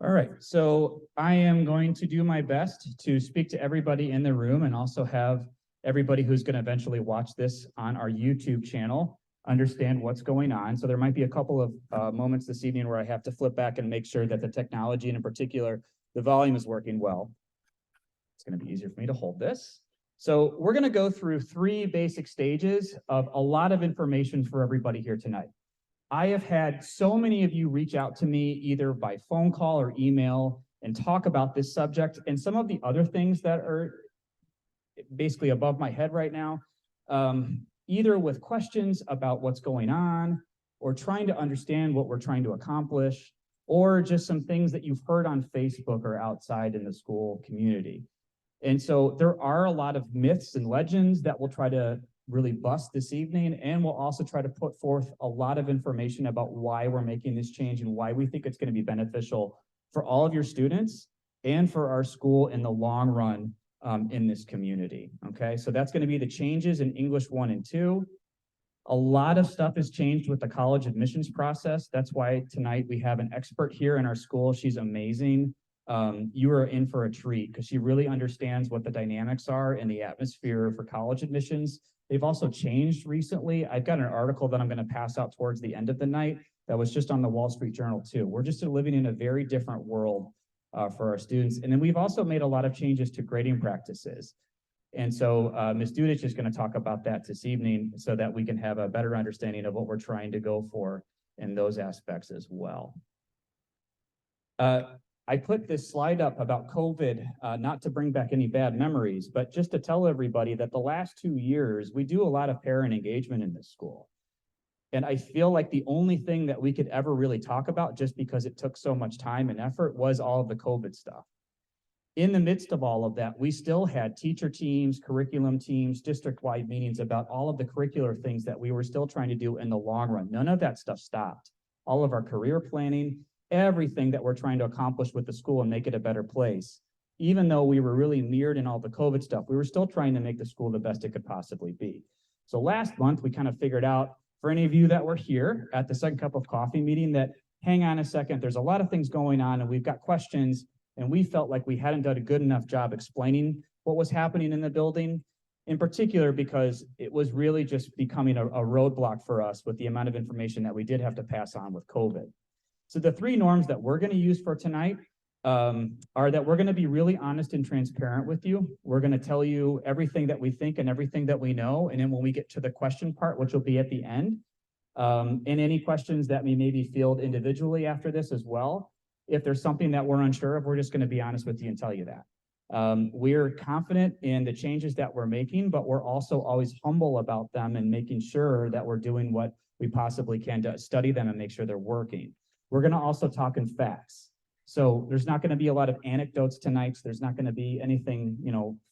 All right, so I am going to do my best to speak to everybody in the room and also have everybody who's going to eventually watch this on our YouTube channel understand what's going on. So there might be a couple of moments this evening where I have to flip back and make sure that the technology, and in particular, the volume is working well. It's going to be easier for me to hold this. So we're going to go through three basic stages of a lot of information for everybody here tonight. I have had so many of you reach out to me either by phone call or email and talk about this subject and some of the other things that are basically above my head right now, either with questions about what's going on or trying to understand what we're trying to accomplish, or just some things that you've heard on Facebook or outside in the school community. And so there are a lot of myths and legends that we'll try to really bust this evening, and we'll also try to put forth a lot of information about why we're making this change and why we think it's going to be beneficial for all of your students and for our school in the long run in this community. Okay, so that's going to be the changes in English 1 and 2. A lot of stuff has changed with the college admissions process. That's why tonight we have an expert here in our school. She's amazing. You are in for a treat because she really understands what the dynamics are in the atmosphere for college admissions. They've also changed recently. I've got an article that I'm going to pass out towards the end of the night that was just on the Wall Street Journal too. We're just living in a very different world for our students. And then we've also made a lot of changes to grading practices. And so Ms. Dudich is going to talk about that this evening so that we can have a better understanding of what we're trying to go for in those aspects as well. I put this slide up about COVID, not to bring back any bad memories, but just to tell everybody that the last 2 years, we do a lot of parent engagement in this school. And I feel like the only thing that we could ever really talk about, just because it took so much time and effort, was all of the COVID stuff. In the midst of all of that, we still had teacher teams, curriculum teams, district-wide meetings about all of the curricular things that we were still trying to do in the long run. None of that stuff stopped. All of our career planning, everything that we're trying to accomplish with the school and make it a better place. Even though we were really mirrored in all the COVID stuff, we were still trying to make the school the best it could possibly be. So last month, we kind of figured out, for any of you that were here at the Second Cup of Coffee meeting, that hang on a second, there's a lot of things going on and we've got questions, and we felt like we hadn't done a good enough job explaining what was happening in the building, in particular because it was really just becoming a roadblock for us with the amount of information that we did have to pass on with COVID. So the three norms that we're going to use for tonight are that we're going to be really honest and transparent with you. We're going to tell you everything that we think and everything that we know. And then when we get to the question part, which will be at the end, and any questions that we maybe field individually after this as well, if there's something that we're unsure of, we're just going to be honest with you and tell you that. We're confident in the changes that we're making, but we're also always humble about them and making sure that we're doing what we possibly can to study them and make sure they're working. We're going to also talk in facts. So there's not going to be a lot of anecdotes tonight. There's not going to be anything,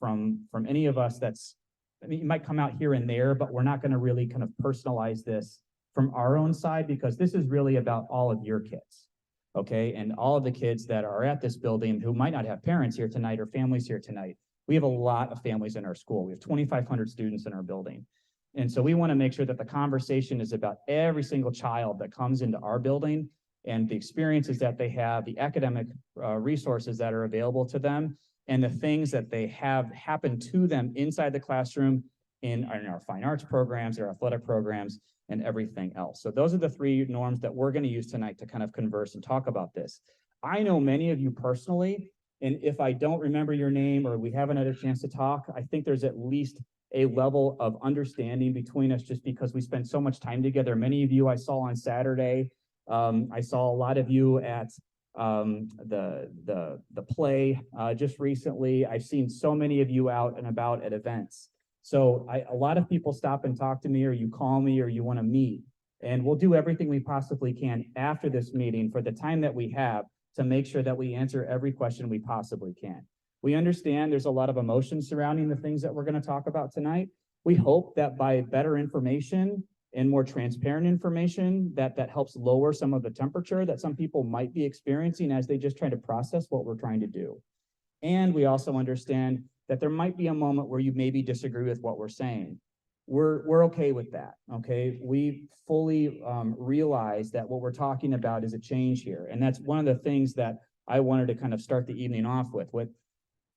from any of us that's, it might come out here and there, but we're not going to really kind of personalize this from our own side, because this is really about all of your kids. Okay, and all of the kids that are at this building who might not have parents here tonight or families here tonight. We have a lot of families in our school. We have 2,500 students in our building. And so we want to make sure that the conversation is about every single child that comes into our building and the experiences that they have, the academic resources that are available to them, and the things that they have happen to them inside the classroom, in our fine arts programs, our athletic programs, and everything else. So those are the three norms that we're going to use tonight to kind of converse and talk about this. I know many of you personally, and if I don't remember your name or we haven't had a chance to talk, I think there's at least a level of understanding between us just because we spend so much time together. Many of you I saw on Saturday. I saw a lot of you at the play just recently. I've seen so many of you out and about at events. So a lot of people stop and talk to me, or you call me, or you want to meet. And we'll do everything we possibly can after this meeting for the time that we have to make sure that we answer every question we possibly can. We understand there's a lot of emotion surrounding the things that we're going to talk about tonight. We hope that by better information and more transparent information, that helps lower some of the temperature that some people might be experiencing as they just try to process what we're trying to do. And we also understand that there might be a moment where you maybe disagree with what we're saying. We're okay with that, okay? We fully realize that what we're talking about is a change here. And that's one of the things that I wanted to kind of start the evening off with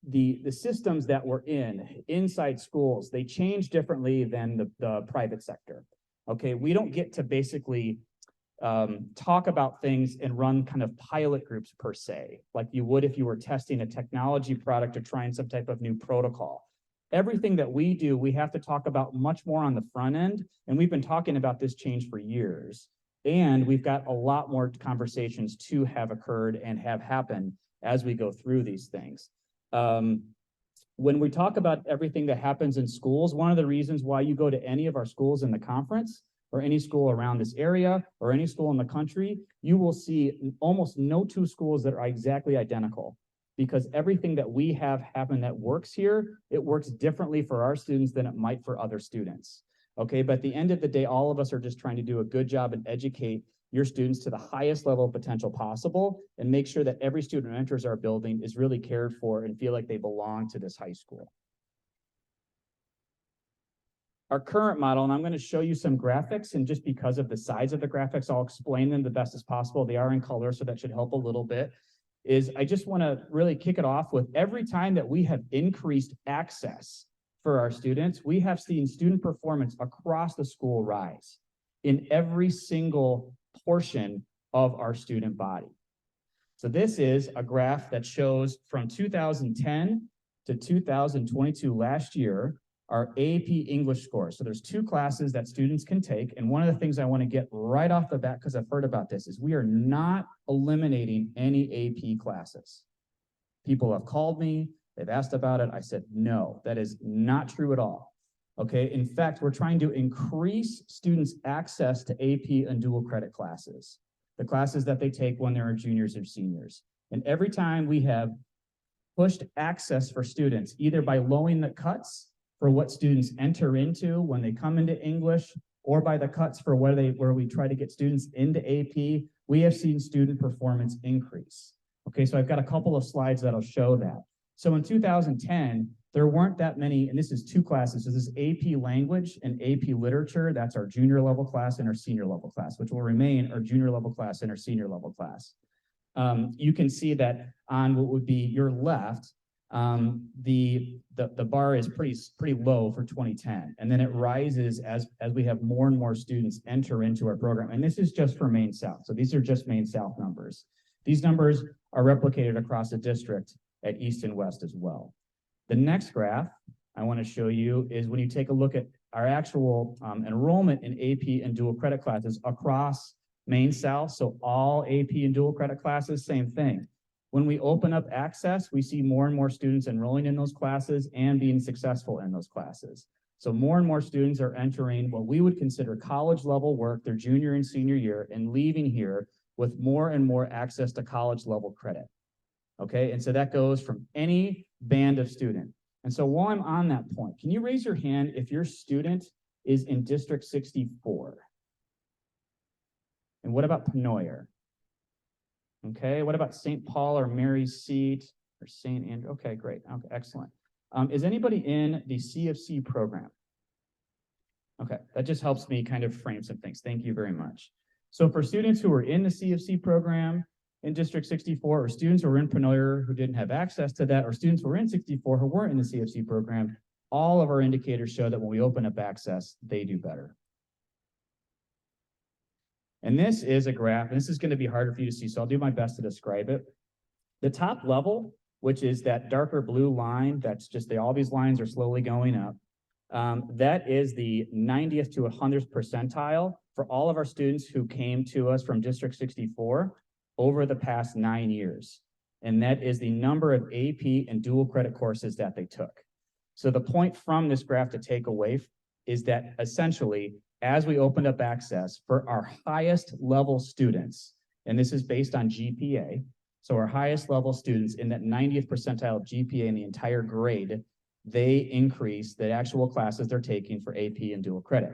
the systems that we're inside schools. They change differently than the private sector. Okay, we don't get to basically talk about things and run kind of pilot groups per se, like you would if you were testing a technology product or trying some type of new protocol. Everything that we do, we have to talk about much more on the front end. And we've been talking about this change for years. And we've got a lot more conversations to have occurred and have happened as we go through these things. When we talk about everything that happens in schools, one of the reasons why you go to any of our schools in the conference or any school around this area or any school in the country, you will see almost no two schools that are exactly identical, because everything that we have happen that works here, it works differently for our students than it might for other students. Okay, but at the end of the day, all of us are just trying to do a good job and educate your students to the highest level of potential possible and make sure that every student who enters our building is really cared for and feel like they belong to this high school. Our current model, and I'm going to show you some graphics, and just because of the size of the graphics, I'll explain them the best as possible. They are in color, so that should help a little bit. I just want to really kick it off with every time that we have increased access for our students, we have seen student performance across the school rise in every single portion of our student body. So this is a graph that shows from 2010 to 2022 last year, our AP English scores. So there's two classes that students can take. And one of the things I want to get right off the bat, because I've heard about this, is we are not eliminating any AP classes. People have called me, they've asked about it. I said, no, that is not true at all. Okay, in fact, we're trying to increase students' access to AP and dual credit classes, the classes that they take when they're juniors or seniors. And every time we have pushed access for students, either by lowering the cuts for what students enter into when they come into English, or by the cuts for where we try to get students into AP, we have seen student performance increase. Okay, so I've got a couple of slides that'll show that. So in 2010, there weren't that many, and this is two classes. So this is AP Language and AP Literature. That's our junior level class and our senior level class, which will remain our junior level class and our senior level class. You can see that on what would be your left, the bar is pretty low for 2010, and then it rises as we have more and more students enter into our program. And this is just for Maine South. So these are just Maine South numbers. These numbers are replicated across the district at East and West as well. The next graph I want to show you is when you take a look at our actual enrollment in AP and dual credit classes across Maine South. So all AP and dual credit classes, same thing. When we open up access, we see more and more students enrolling in those classes and being successful in those classes. So more and more students are entering what we would consider college level work their junior and senior year and leaving here with more and more access to college level credit. Okay, and so that goes from any band of student. And so while I'm on that point, can you raise your hand if your student is in District 64? And what about Penoyer? Okay, what about St. Paul or Mary's Seat or St. Andrew? Okay, great. Okay, excellent. Is anybody in the CFC program? Okay, that just helps me kind of frame some things. Thank you very much. So for students who are in the CFC program in District 64, or students who are in Penoyer who didn't have access to that, or students who are in 64 who weren't in the CFC program, all of our indicators show that when we open up access, they do better. And this is a graph, and this is going to be harder for you to see, so I'll do my best to describe it. The top level, which is that darker blue line, that's just all these lines are slowly going up. That is the 90th to 100th percentile for all of our students who came to us from District 64 over the past 9 years. And that is the number of AP and dual credit courses that they took. So the point from this graph to take away is that essentially, as we opened up access for our highest level students, and this is based on GPA, so our highest level students in that 90th percentile of GPA in the entire grade, they increase the actual classes they're taking for AP and dual credit.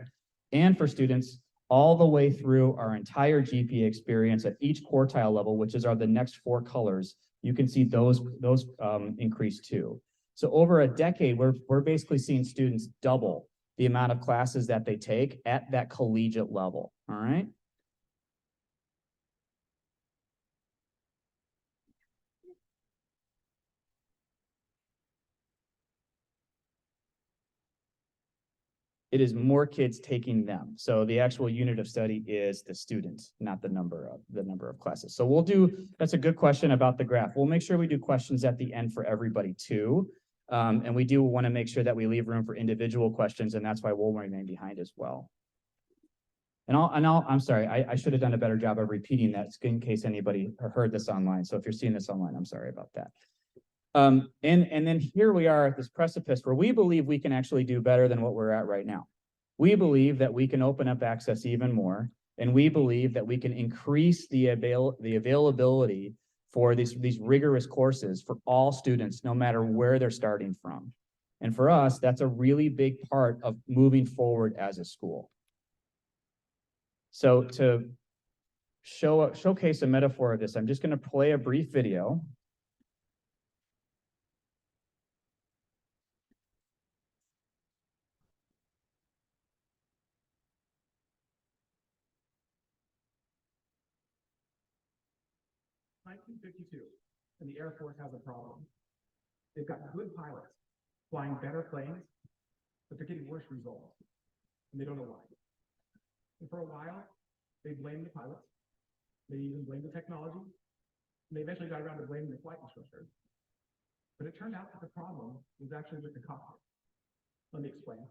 And for students all the way through our entire GPA experience at each quartile level, which are the next four colors, you can see those increase too. So over a decade, we're basically seeing students double the amount of classes that they take at that collegiate level, all right? it is more kids taking them. So the actual unit of study is the student, not the number of classes. So we'll do, that's a good question about the graph. We'll make sure we do questions at the end for everybody too. And we do want to make sure that we leave room for individual questions, and that's why we'll remain behind as well. I'm sorry, I should have done a better job of repeating that in case anybody heard this online. So if you're seeing this online, I'm sorry about that. And then here we are at this precipice where we believe we can actually do better than what we're at right now. We believe that we can open up access even more, and we believe that we can increase the availability for these rigorous courses for all students, no matter where they're starting from. And for us, that's a really big part of moving forward as a school. So to showcase a metaphor of this, I'm just going to play a brief video. (1952), and the Air Force has a problem. They've got good pilots flying better planes, but they're getting worse results, and they don't know why. And for a while, they blamed the pilots. They even blamed the technology. And they eventually got around to blaming the flight instructor. But it turned out that the problem was actually with the cockpit. Let me explain.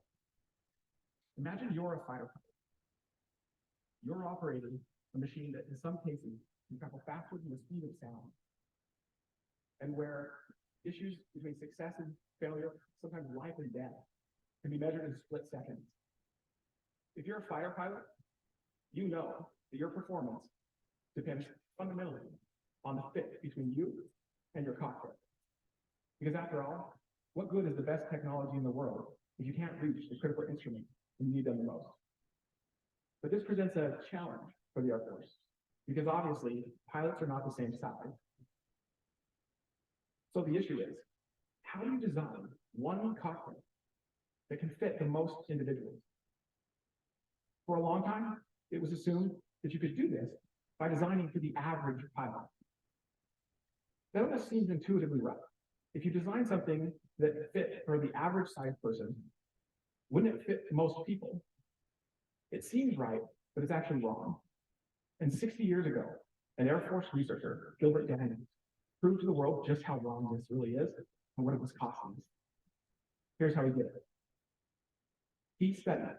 Imagine you're a fighter pilot. You're operating a machine that in some cases can travel faster than the speed of sound. And where issues between success and failure, sometimes life and death, can be measured in split seconds. If you're a fighter pilot, you know that your performance depends fundamentally on the fit between you and your cockpit. Because after all, what good is the best technology in the world if you can't reach the critical instruments when you need them the most? But this presents a challenge for the Air Force, because obviously pilots are not the same size. So the issue is, how do you design one cockpit that can fit the most individuals? For a long time, it was assumed that you could do this by designing for the average pilot. That almost seems intuitively right. If you design something that fit for the average size person, wouldn't it fit most people? It seems right, but it's actually wrong. And 60 years ago, an Air Force researcher, Gilbert Daniels, proved to the world just how wrong this really is and what it was costing us. Here's how he did it. He studied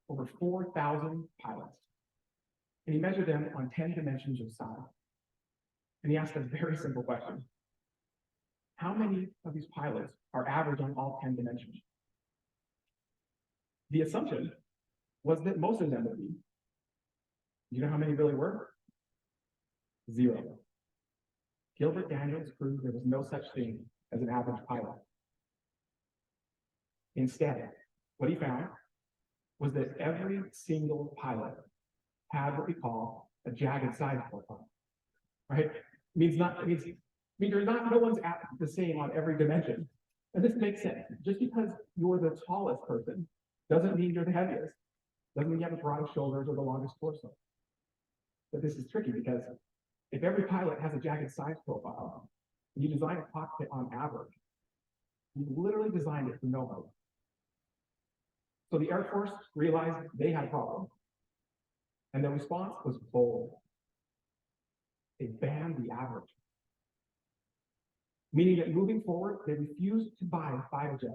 over 4,000 pilots, and he measured them on 10 dimensions of size. And he asked a very simple question. How many of these pilots are average on all 10 dimensions? The assumption was that most of them would be. You know how many really were? 0. Gilbert Daniels proved there was no such thing as an average pilot. Instead, what he found was that every single pilot had what we call a jagged side profile, right? Means no one's at the same on every dimension. And this makes sense. Just because you're the tallest person doesn't mean you're the heaviest. Doesn't mean you have the broadest shoulders or the longest torso. But this is tricky because if every pilot has a jagged size profile, and you design a cockpit on average, you literally designed it for nobody. So the Air Force realized they had a problem. And their response was bold. They banned the average. Meaning that moving forward, they refused to buy fighter jets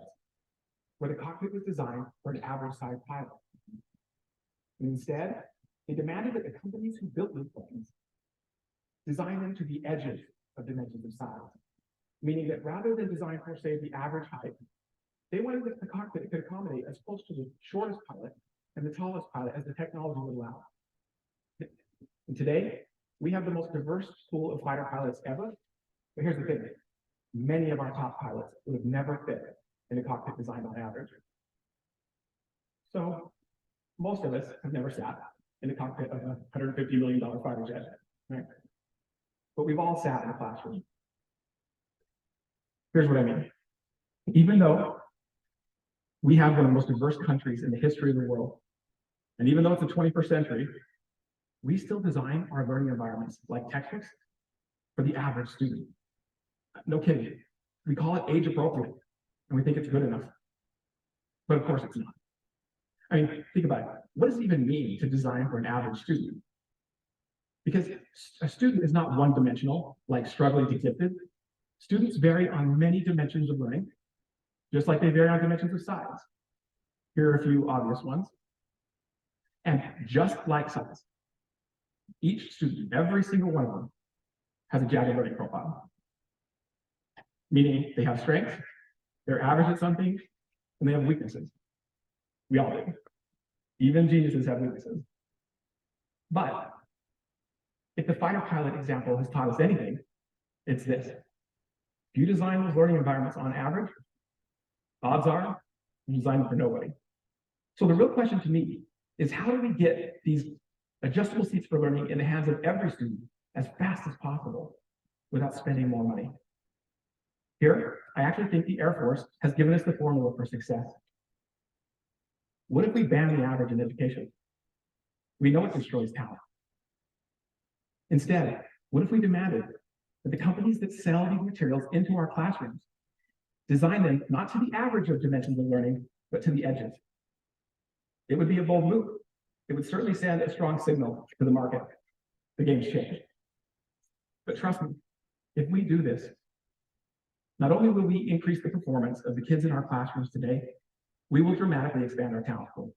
where the cockpit was designed for an average-sized pilot. And instead, they demanded that the companies who built these planes design them to the edges of dimensions of size. Meaning that rather than design for, say, the average height, they wanted the cockpit that could accommodate as close to the shortest pilot and the tallest pilot as the technology would allow. And today, we have the most diverse pool of fighter pilots ever. But here's the thing. Many of our top pilots would have never fit in a cockpit designed on average. So most of us have never sat in the cockpit of a $150 million fighter jet, right? But we've all sat in a classroom. Here's what I mean. Even though we have one of the most diverse countries in the history of the world, and even though it's the 21st century, we still design our learning environments like textbooks for the average student. No kidding. We call it age appropriate, and we think it's good enough. But of course it's not. I mean, think about it. What does it even mean to design for an average student? Because a student is not one-dimensional, like struggling to gifted. Students vary on many dimensions of learning, just like they vary on dimensions of size. Here are a few obvious ones. And just like size, each student, every single one of them, has a jagged learning profile. Meaning they have strengths, they're average at something, and they have weaknesses. We all do. Even geniuses have weaknesses. But if the fighter pilot example has taught us anything, it's this. If you design those learning environments on average, odds are you design them for nobody. So the real question to me is, how do we get these adjustable seats for learning in the hands of every student as fast as possible without spending more money? Here, I actually think the Air Force has given us the formula for success. What if we ban the average in education? We know it destroys talent. Instead, what if we demanded that the companies that sell these materials into our classrooms design them not to the average of dimensions of learning, but to the edges? It would be a bold move. It would certainly send a strong signal to the market. The game's changed. But trust me, if we do this, not only will we increase the performance of the kids in our classrooms today, we will dramatically expand our talent pool.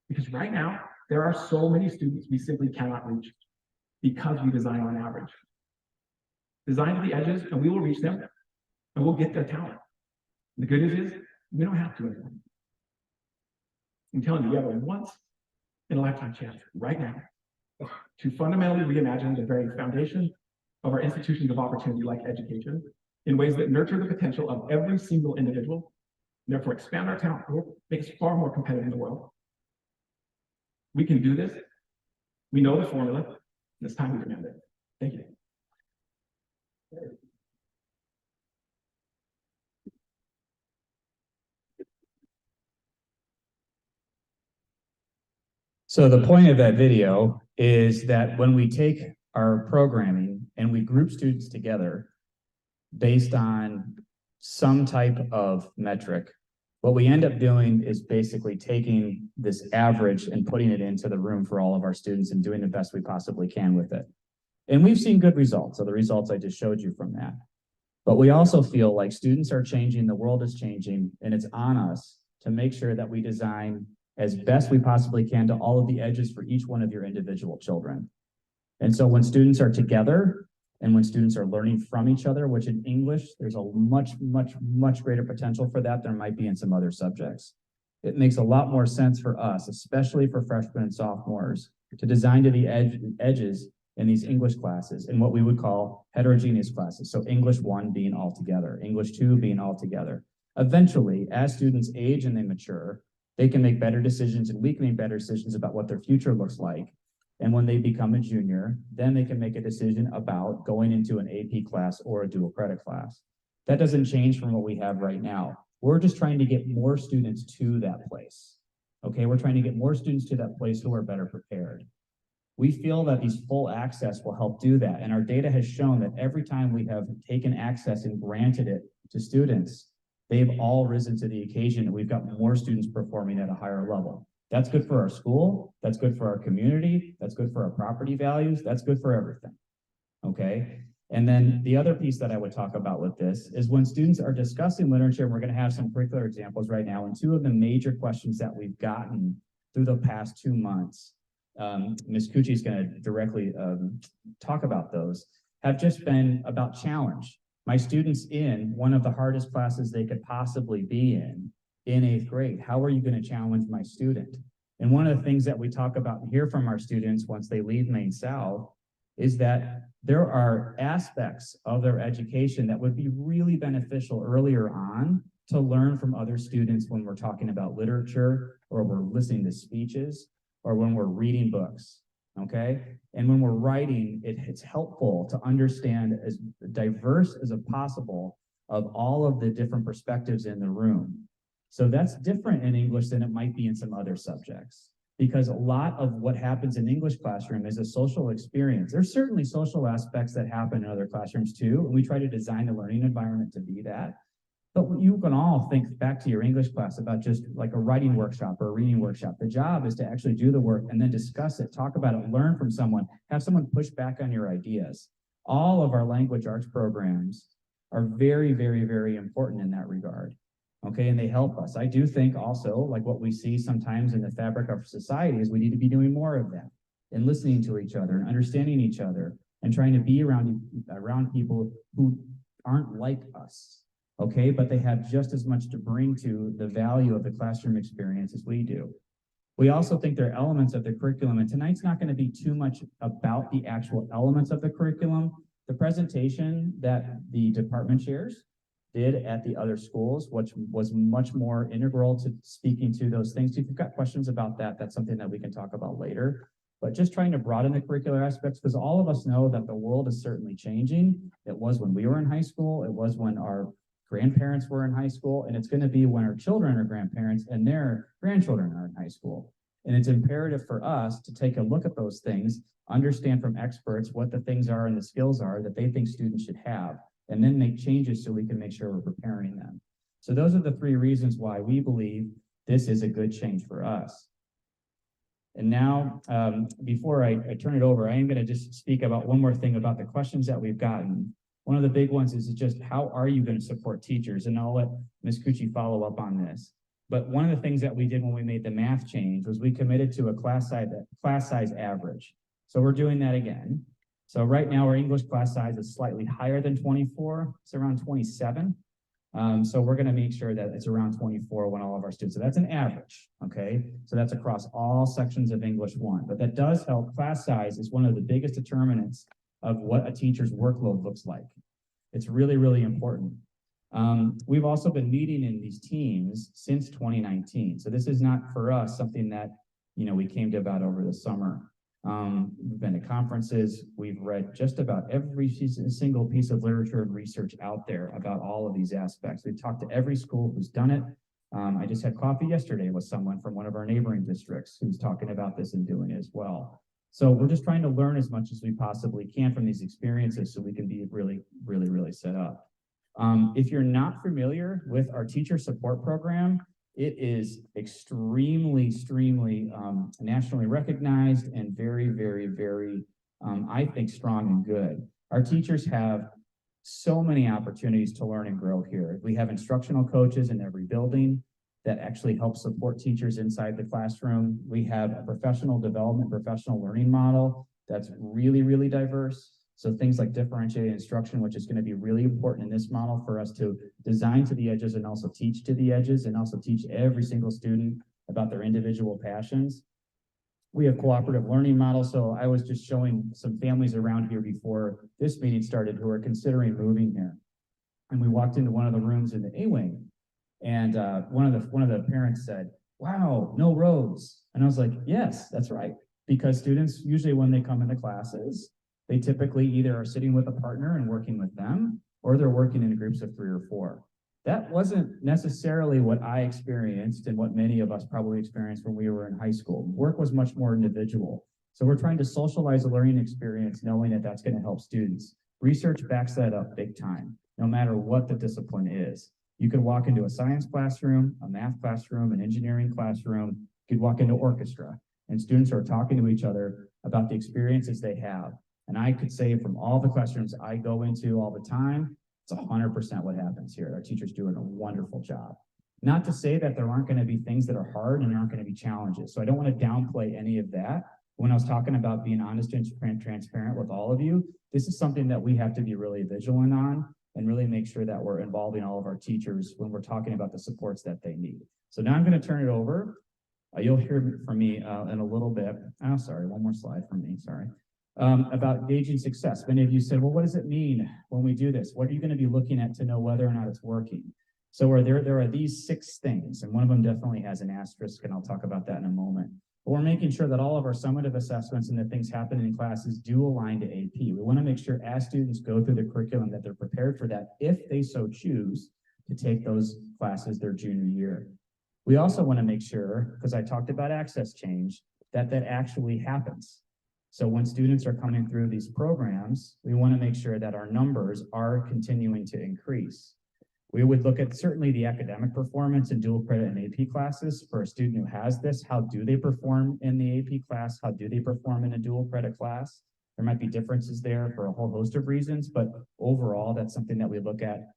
Because right now, there are so many students we simply cannot reach because we design on average. Design to the edges, and we will reach them, and we'll get their talent. The good news is, we don't have to anymore. I'm telling you, we have a once in a lifetime chance right now to fundamentally reimagine the very foundation of our institutions of opportunity like education in ways that nurture the potential of every single individual, and therefore expand our talent pool, make us far more competitive in the world. We can do this. We know the formula, and it's time we demand it. Thank you. So the point of that video is that when we take our programming and we group students together based on some type of metric, what we end up doing is basically taking this average and putting it into the room for all of our students and doing the best we possibly can with it. And we've seen good results. So the results I just showed you from that. But we also feel like students are changing, the world is changing, and it's on us to make sure that we design as best we possibly can to all of the edges for each one of your individual children. And so when students are together and when students are learning from each other, which in English, there's a much greater potential for that than there might be in some other subjects. It makes a lot more sense for us, especially for freshmen and sophomores, to design to the edges in these English classes in what we would call heterogeneous classes. So English 1 being all together, English 2 being all together. Eventually, as students age and they mature, they can make better decisions and we can make better decisions about what their future looks like. And when they become a junior, then they can make a decision about going into an AP class or a dual credit class. That doesn't change from what we have right now. We're just trying to get more students to that place. Okay, we're trying to get more students to that place who are better prepared. We feel that these full access will help do that. And our data has shown that every time we have taken access and granted it to students, they've all risen to the occasion and we've got more students performing at a higher level. That's good for our school, that's good for our community, that's good for our property values, that's good for everything, okay? And then the other piece that I would talk about with this is when students are discussing literature, and we're gonna have some curricular examples right now, and two of the major questions that we've gotten through the past 2 months, Ms. Cucci is gonna directly talk about those, have just been about challenge. My students in one of the hardest classes they could possibly be in 8th grade. How are you going to challenge my student? And one of the things that we talk about and hear from our students once they leave Maine South is that there are aspects of their education that would be really beneficial earlier on to learn from other students when we're talking about literature or we're listening to speeches or when we're reading books. Okay. And when we're writing, it's helpful to understand as diverse as possible of all of the different perspectives in the room. So that's different in English than it might be in some other subjects, because a lot of what happens in English classroom is a social experience. There's certainly social aspects that happen in other classrooms too, and we try to design the learning environment to be that. But you can all think back to your English class about just like a writing workshop or a reading workshop. The job is to actually do the work and then discuss it, talk about it, learn from someone, have someone push back on your ideas. All of our language arts programs are very, very, very important in that regard. Okay, and they help us. I do think also, like what we see sometimes in the fabric of society, is we need to be doing more of that and listening to each other and understanding each other and trying to be around people who aren't like us. Okay, but they have just as much to bring to the value of the classroom experience as we do. We also think there are elements of the curriculum, and tonight's not going to be too much about the actual elements of the curriculum. The presentation that the department chairs did at the other schools, which was much more integral to speaking to those things. If you've got questions about that, that's something that we can talk about later. But just trying to broaden the curricular aspects, because all of us know that the world is certainly changing. It was when we were in high school. It was when our grandparents were in high school, and it's going to be when our children are grandparents and their grandchildren are in high school. And it's imperative for us to take a look at those things, understand from experts what the things are and the skills are that they think students should have, and then make changes so we can make sure we're preparing them. So those are the three reasons why we believe this is a good change for us. And now, before I turn it over, I am going to just speak about one more thing about the questions that we've gotten. One of the big ones is just how are you going to support teachers? And I'll let Ms. Cucci follow up on this. But one of the things that we did when we made the math change was we committed to a class size average. So we're doing that again. So right now our English class size is slightly higher than 24. It's around 27. So we're going to make sure that it's around 24 when all of our students, so that's an average, okay? So that's across all sections of English 1, but that does help. Class size is one of the biggest determinants of what a teacher's workload looks like. It's really, really important. We've also been meeting in these teams since 2019. So this is not for us something that, we came to about over the summer. We've been to conferences. We've read just about every single piece of literature and research out there about all of these aspects. We've talked to every school who's done it. I just had coffee yesterday with someone from one of our neighboring districts who's talking about this and doing it as well. So we're just trying to learn as much as we possibly can from these experiences so we can be really, really, really set up. If you're not familiar with our teacher support program, it is extremely nationally recognized and very, very, very, I think, strong and good. Our teachers have so many opportunities to learn and grow here. We have instructional coaches in every building that actually help support teachers inside the classroom. We have a professional development, professional learning model that's really, really diverse. So things like differentiated instruction, which is going to be really important in this model for us to design to the edges and also teach to the edges and also teach every single student about their individual passions. We have cooperative learning models. So I was just showing some families around here before this meeting started who are considering moving here. And we walked into one of the rooms in the A wing, and one of the parents said, "Wow, no rows." And I was like, "Yes, that's right." Because students, usually when they come into classes, they typically either are sitting with a partner and working with them, or they're working in groups of 3 or 4. That wasn't necessarily what I experienced and what many of us probably experienced when we were in high school. Work was much more individual. So we're trying to socialize the learning experience, knowing that that's going to help students. Research backs that up big time, no matter what the discipline is. You could walk into a science classroom, a math classroom, an engineering classroom. You could walk into orchestra, and students are talking to each other about the experiences they have. And I could say from all the classrooms I go into all the time, it's 100% what happens here. Our teachers doing a wonderful job. Not to say that there aren't going to be things that are hard and there aren't going to be challenges. So I don't want to downplay any of that. When I was talking about being honest and transparent with all of you, this is something that we have to be really vigilant on and really make sure that we're involving all of our teachers when we're talking about the supports that they need. So now I'm going to turn it over. You'll hear from me in a little bit. Oh, sorry, one more slide from me, sorry. About gauging success. Many of you said, well, what does it mean when we do this? What are you going to be looking at to know whether or not it's working? So there are these 6 things, and one of them definitely has an asterisk, and I'll talk about that in a moment. But we're making sure that all of our summative assessments and the things happening in classes do align to AP. We want to make sure as students go through the curriculum that they're prepared for that if they so choose to take those classes their junior year. We also want to make sure, because I talked about access change, that actually happens. So when students are coming through these programs, we want to make sure that our numbers are continuing to increase. We would look at certainly the academic performance in dual credit and AP classes for a student who has this. How do they perform in the AP class? How do they perform in a dual credit class? There might be differences there for a whole host of reasons, but overall, that's something that we look at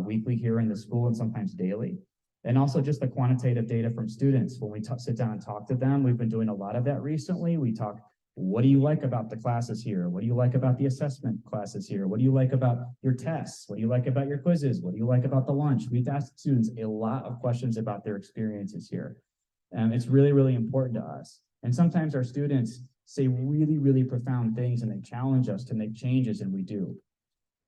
weekly here in the school and sometimes daily. And also just the quantitative data from students. When we sit down and talk to them, we've been doing a lot of that recently. We talk, what do you like about the classes here? What do you like about the assessment classes here? What do you like about your tests? What do you like about your quizzes? What do you like about the lunch? We've asked students a lot of questions about their experiences here. And it's really, really important to us. And sometimes our students say really, really profound things and they challenge us to make changes, and we do.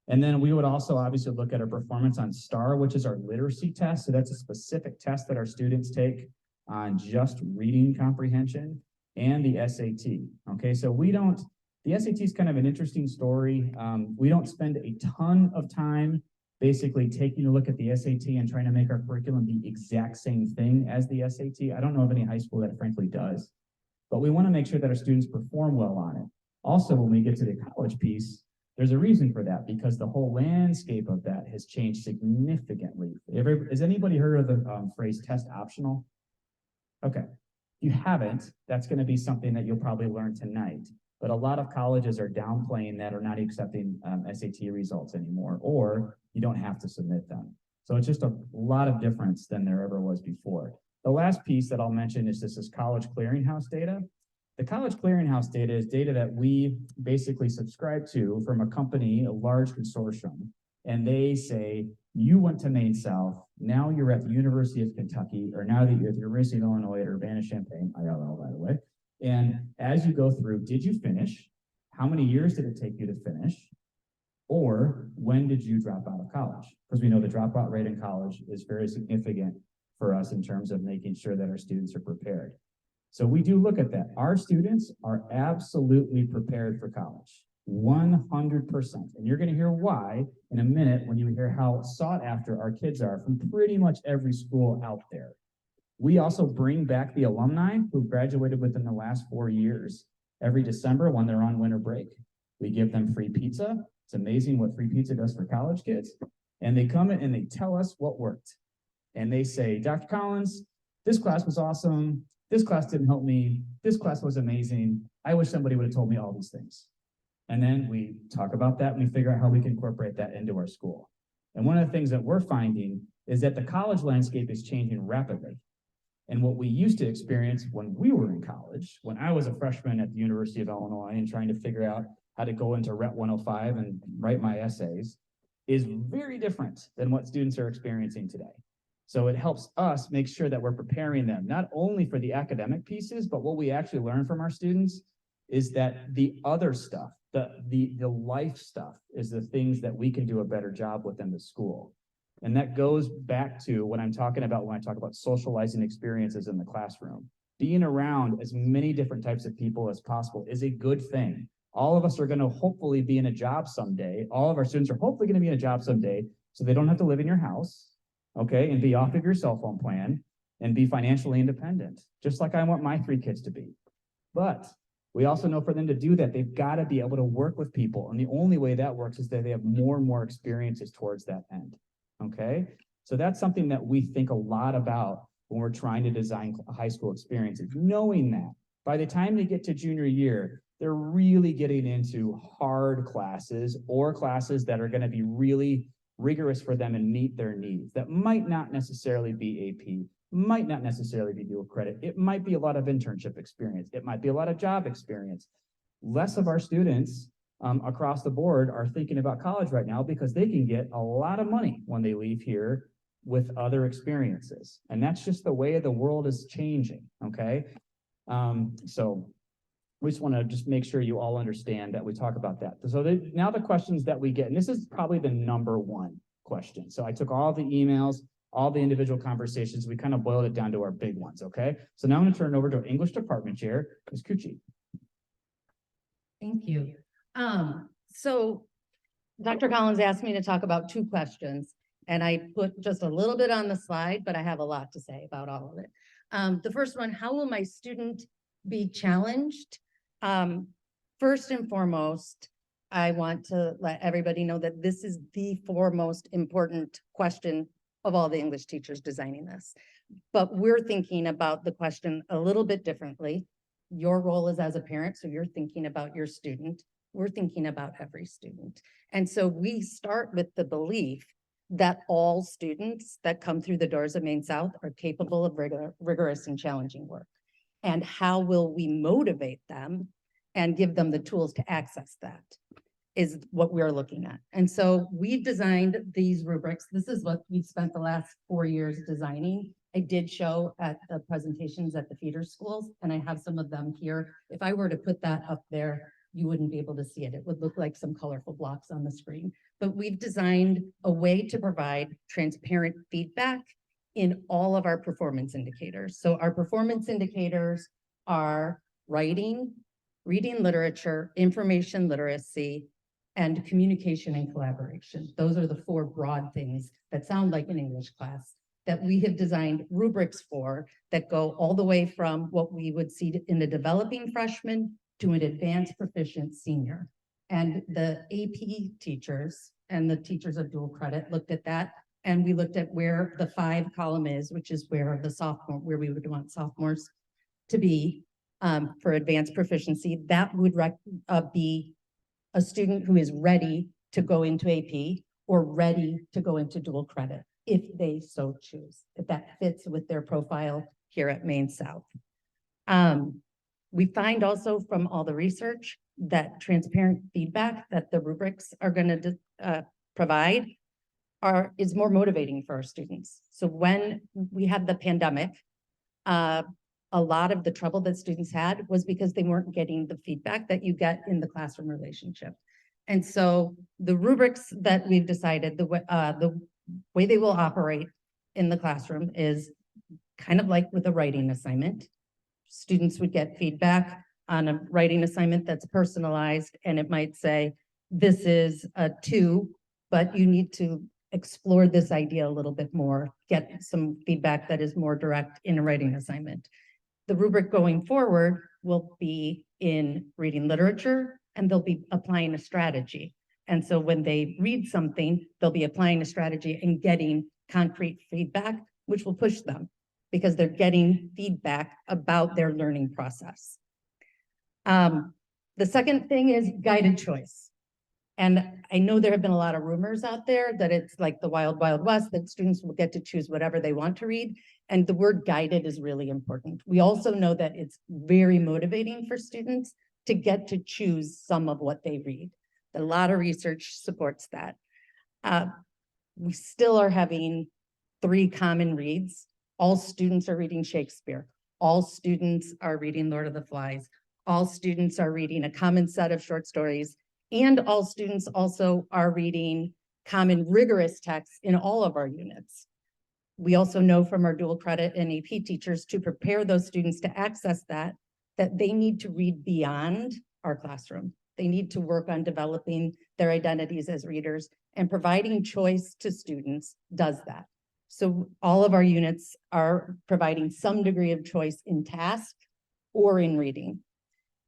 And then we would also obviously look at our performance on STAR, which is our literacy test. So that's a specific test that our students take on just reading comprehension, and the SAT. Okay, so the SAT is kind of an interesting story. We don't spend a ton of time basically taking a look at the SAT and trying to make our curriculum the exact same thing as the SAT. I don't know of any high school that frankly does, but we want to make sure that our students perform well on it. Also, when we get to the college piece, there's a reason for that, because the whole landscape of that has changed significantly. Has anybody heard of the phrase test optional? Okay. If you haven't, that's going to be something that you'll probably learn tonight. But a lot of colleges are downplaying that or not accepting SAT results anymore, or you don't have to submit them. So it's just a lot of difference than there ever was before. The last piece that I'll mention is this is college clearinghouse data. The college clearinghouse data is data that we basically subscribe to from a company, a large consortium, and they say, you went to Maine South, now you're at the University of Kentucky, or now that you're at the University of Illinois at Urbana-Champaign, IRL, by the way. And as you go through, did you finish? How many years did it take you to finish? Or when did you drop out of college? Because we know the dropout rate in college is very significant for us in terms of making sure that our students are prepared. So we do look at that. Our students are absolutely prepared for college, 100%. And you're going to hear why in a minute when you hear how sought after our kids are from pretty much every school out there. We also bring back the alumni who graduated within the last 4 years every December when they're on winter break. We give them free pizza. It's amazing what free pizza does for college kids. And they come in and they tell us what worked. And they say, Dr. Collins, this class was awesome. This class didn't help me. This class was amazing. I wish somebody would have told me all these things. And then we talk about that and we figure out how we can incorporate that into our school. And one of the things that we're finding is that the college landscape is changing rapidly. And what we used to experience when we were in college, when I was a freshman at the University of Illinois and trying to figure out how to go into Rep 105 and write my essays, is very different than what students are experiencing today. So it helps us make sure that we're preparing them, not only for the academic pieces, but what we actually learn from our students is that the other stuff, the life stuff is the things that we can do a better job with in the school. And that goes back to what I'm talking about when I talk about socializing experiences in the classroom. Being around as many different types of people as possible is a good thing. All of us are going to hopefully be in a job someday. All of our students are hopefully going to be in a job someday, so they don't have to live in your house. Okay, and be off of your cell phone plan and be financially independent, just like I want my 3 kids to be. But we also know for them to do that, they've got to be able to work with people. And the only way that works is that they have more and more experiences towards that end. Okay, so that's something that we think a lot about when we're trying to design high school experiences, knowing that by the time they get to junior year, they're really getting into hard classes or classes that are going to be really rigorous for them and meet their needs. That might not necessarily be AP, might not necessarily be dual credit. It might be a lot of internship experience. It might be a lot of job experience. Less of our students across the board are thinking about college right now because they can get a lot of money when they leave here with other experiences. And that's just the way the world is changing, okay? So we just want to just make sure you all understand that we talk about that. So now the questions that we get, and this is probably the #1 question. So I took all the emails, all the individual conversations, we kind of boiled it down to our big ones, okay? So now I'm going to turn it over to our English department chair, Ms. Cucci. Thank you. So Dr. Collins asked me to talk about 2 questions, and I put just a little bit on the slide, but I have a lot to say about all of it. The first one, how will my student be challenged? First and foremost, I want to let everybody know that this is the foremost important question of all the English teachers designing this. But we're thinking about the question a little bit differently. Your role is as a parent, so you're thinking about your student. We're thinking about every student. And so we start with the belief that all students that come through the doors of Maine South are capable of rigorous and challenging work. And how will we motivate them and give them the tools to access that is what we're looking at. And so we've designed these rubrics. This is what we've spent the last 4 years designing. I did show at the presentations at the feeder schools, and I have some of them here. If I were to put that up there, you wouldn't be able to see it. It would look like some colorful blocks on the screen. But we've designed a way to provide transparent feedback in all of our performance indicators. So our performance indicators are writing, reading literature, information literacy, and communication and collaboration. Those are the 4 broad things that sound like an English class that we have designed rubrics for that go all the way from what we would see in a developing freshman to an advanced proficient senior. And the AP teachers and the teachers of dual credit looked at that. And we looked at where the 5 column is, which is where where we would want sophomores to be for advanced proficiency. That would be a student who is ready to go into AP or ready to go into dual credit, if they so choose, if that fits with their profile here at Maine South. We find also from all the research that transparent feedback that the rubrics are going to provide is more motivating for our students. So when we had the pandemic, a lot of the trouble that students had was because they weren't getting the feedback that you get in the classroom relationship. And so the rubrics that we've decided, the way they will operate in the classroom is kind of like with a writing assignment. Students would get feedback on a writing assignment that's personalized, and it might say, this is a 2, but you need to explore this idea a little bit more, get some feedback that is more direct in a writing assignment. The rubric going forward will be in reading literature, and they'll be applying a strategy. And so when they read something, they'll be applying a strategy and getting concrete feedback, which will push them because they're getting feedback about their learning process. The second thing is guided choice. And I know there have been a lot of rumors out there that it's like the wild, wild west, that students will get to choose whatever they want to read. And the word guided is really important. We also know that it's very motivating for students to get to choose some of what they read. A lot of research supports that. We still are having 3 common reads. All students are reading Shakespeare. All students are reading Lord of the Flies. All students are reading a common set of short stories. And all students also are reading common rigorous texts in all of our units. We also know from our dual credit and AP teachers to prepare those students to access that they need to read beyond our classroom. They need to work on developing their identities as readers, and providing choice to students does that. So all of our units are providing some degree of choice in task or in reading.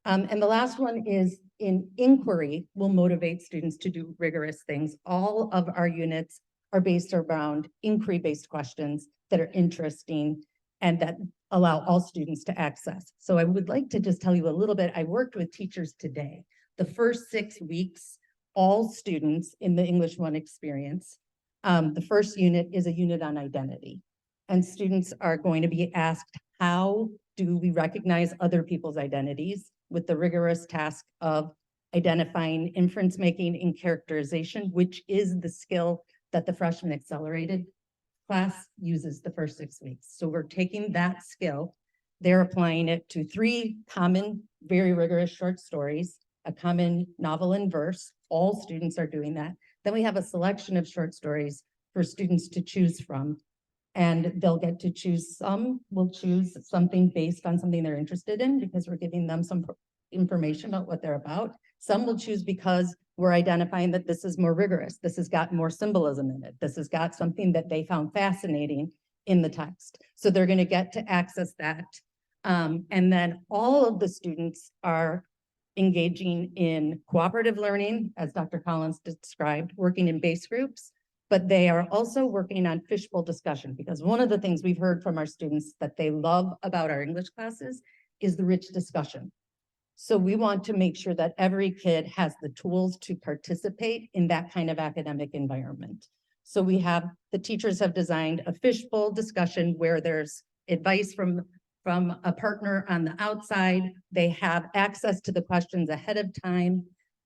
And the last one is in inquiry will motivate students to do rigorous things. All of our units are based around inquiry-based questions that are interesting and that allow all students to access. So I would like to just tell you a little bit. I worked with teachers today. The first 6 weeks, all students in the English 1 experience, the first unit is a unit on identity. And students are going to be asked, how do we recognize other people's identities, with the rigorous task of identifying inference making and characterization, which is the skill that the freshman accelerated class uses the first 6 weeks. So we're taking that skill, they're applying it to 3 common, very rigorous short stories, a common novel and verse. All students are doing that. Then we have a selection of short stories for students to choose from, and they'll get to choose. Some will choose something based on something they're interested in because we're giving them some information about what they're about. Some will choose because we're identifying that this is more rigorous. This has got more symbolism in it. This has got something that they found fascinating in the text. So they're going to get to access that. And then all of the students are engaging in cooperative learning, as Dr. Collins described, working in base groups, but they are also working on fishbowl discussion, because one of the things we've heard from our students that they love about our English classes is the rich discussion. So we want to make sure that every kid has the tools to participate in that kind of academic environment. So the teachers have designed a fishbowl discussion where there's advice from a partner on the outside. They have access to the questions ahead of time.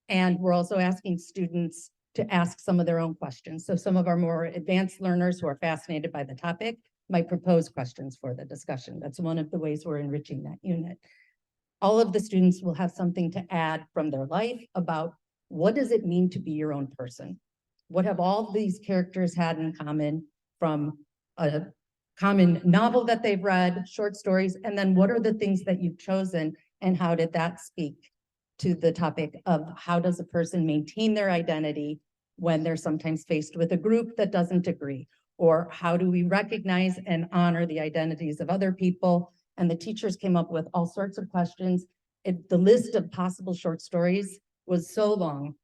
And we're also asking students to ask some of their own questions. So some of our more advanced learners who are fascinated by the topic might propose questions for the discussion. That's one of the ways we're enriching that unit. All of the students will have something to add from their life about what does it mean to be your own person? What have all these characters had in common from a common novel that they've read, short stories, and then what are the things that you've chosen and how did that speak to the topic of how does a person maintain their identity when they're sometimes faced with a group that doesn't agree? Or how do we recognize and honor the identities of other people? And the teachers came up with all sorts of questions. The list of possible short stories was so long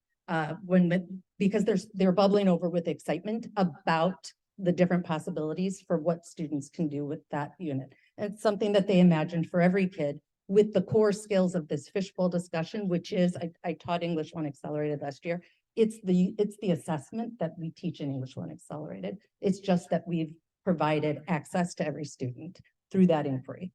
because they're bubbling over with excitement about the different possibilities for what students can do with that unit. And it's something that they imagined for every kid with the core skills of this fishbowl discussion, which is, I taught English 1 Accelerated last year. It's the assessment that we teach in English 1 Accelerated. It's just that we've provided access to every student through that inquiry.